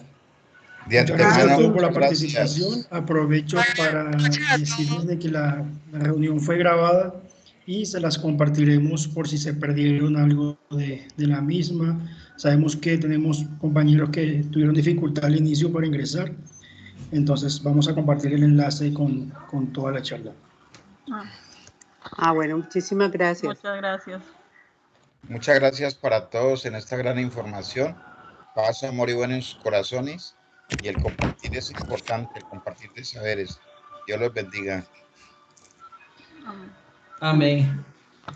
Muchas gracias a todos por la participación. Aprovecho para decirles de que la reunión fue grabada y se las compartiremos por si se perdieron algo de la misma. Sabemos que tenemos compañeros que tuvieron dificultad al inicio para ingresar, entonces vamos a compartir el enlace con toda la charla. Bueno, muchísimas gracias. Muchas gracias. Muchas gracias para todos en esta gran información. Paz, amor y buenos corazones. Y el compartir es importante, el compartir de saberes. Dios los bendiga. Amén.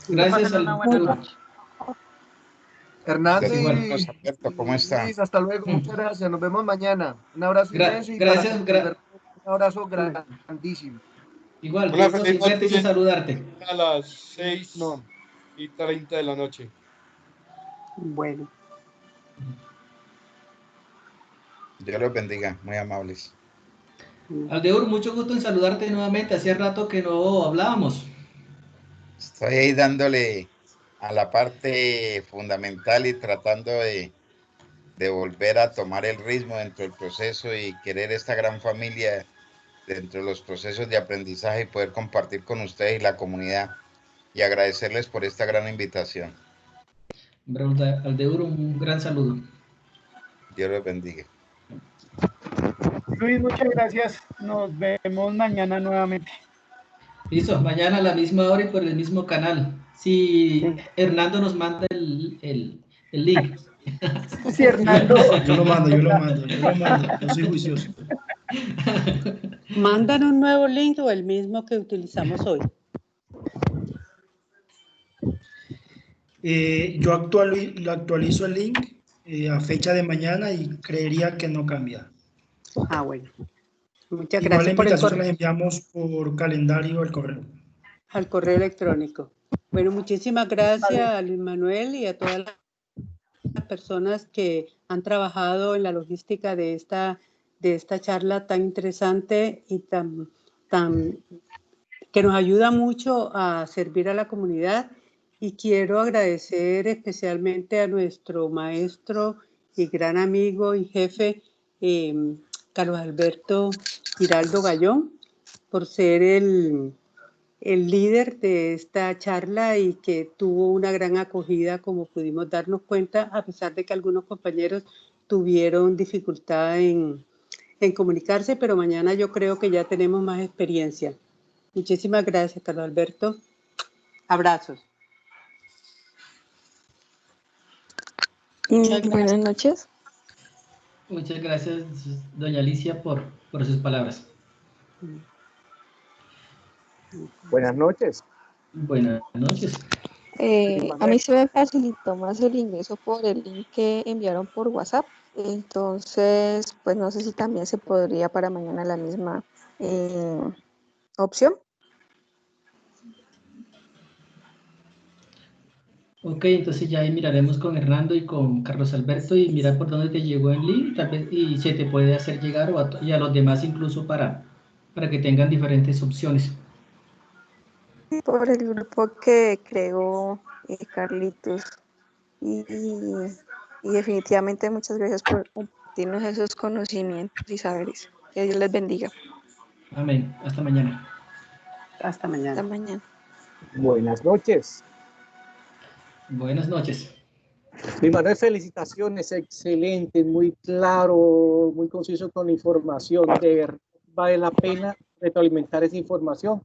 Gracias al Hernando y Alberto, ¿cómo está? Luis, hasta luego, muchas gracias. Nos vemos mañana. Un abrazo inmenso y gracias, un abrazo grandísimo. Igual, Una gusto feliz verte y saludarte. A las 6:30 de la noche. Bueno. Dios los bendiga, muy amables. Aldeur, mucho gusto en saludarte nuevamente. Hacía rato que no hablábamos. Estoy ahí dándole a la parte fundamental y tratando de volver a tomar el ritmo dentro del proceso y querer esta gran familia dentro de los procesos de aprendizaje y poder compartir con ustedes y la comunidad y agradecerles por esta gran invitación. Aldeur, un gran saludo. Dios los bendiga. Luis, muchas gracias. Nos vemos mañana nuevamente. Listo, mañana a la misma hora y por el mismo canal. Si Hernando nos manda el link. Sí, Hernando. Yo lo mando, yo soy juicioso. ¿Mandan un nuevo link o el mismo que utilizamos hoy? Yo actualizo el link a fecha de mañana y creería que no cambia. Bueno. Muchas Igual gracias la por el invitación se la enviamos por calendario al correo. Al correo electrónico. Bueno, muchísimas gracias a Luis Manuel y a todas las personas que han trabajado en la logística de esta charla tan interesante y tan que nos ayuda mucho a servir a la comunidad. Y quiero agradecer especialmente a nuestro maestro y gran amigo y jefe, Carlos Alberto Giraldo Gallón, por ser el líder de esta charla y que tuvo una gran acogida, como pudimos darnos cuenta, a pesar de que algunos compañeros tuvieron dificultad en comunicarse, pero mañana yo creo que ya tenemos más experiencia. Muchísimas gracias, Carlos Alberto. Abrazos. Buenas noches. Muchas gracias, doña Alicia, por sus palabras. Buenas noches. Buenas noches. A mí se me facilitó más el ingreso por el link que enviaron por WhatsApp. Entonces, pues no sé si también se podría para mañana la misma opción. Ok, entonces ya ahí miraremos con Hernando y con Carlos Alberto y mirar por dónde te llegó el link, tal vez, y se te puede hacer llegar y a los demás incluso para que tengan diferentes opciones. Por el grupo que creó Carlitos. Y definitivamente muchas gracias por compartirnos esos conocimientos y saberes. Que Dios les bendiga. Amén. Hasta mañana. Hasta mañana. Hasta mañana. Buenas noches. Buenas noches. Mi Manuel, felicitaciones, excelente, muy claro, muy conciso con la información. De verdad, vale la pena retroalimentar esa información.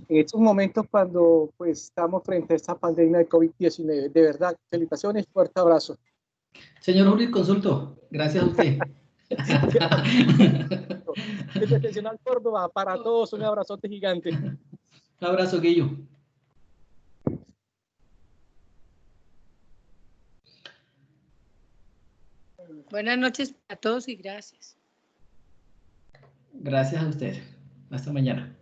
En estos momentos cuando pues estamos frente a esta pandemia de COVID-19, de verdad, felicitaciones, fuerte abrazo. Señor Uri, consulto. Gracias a usted. Desde Excepcional Córdoba, para todos un abrazote gigante. Un abrazo, Guillo. Buenas noches a todos y gracias. Gracias a usted. Hasta mañana.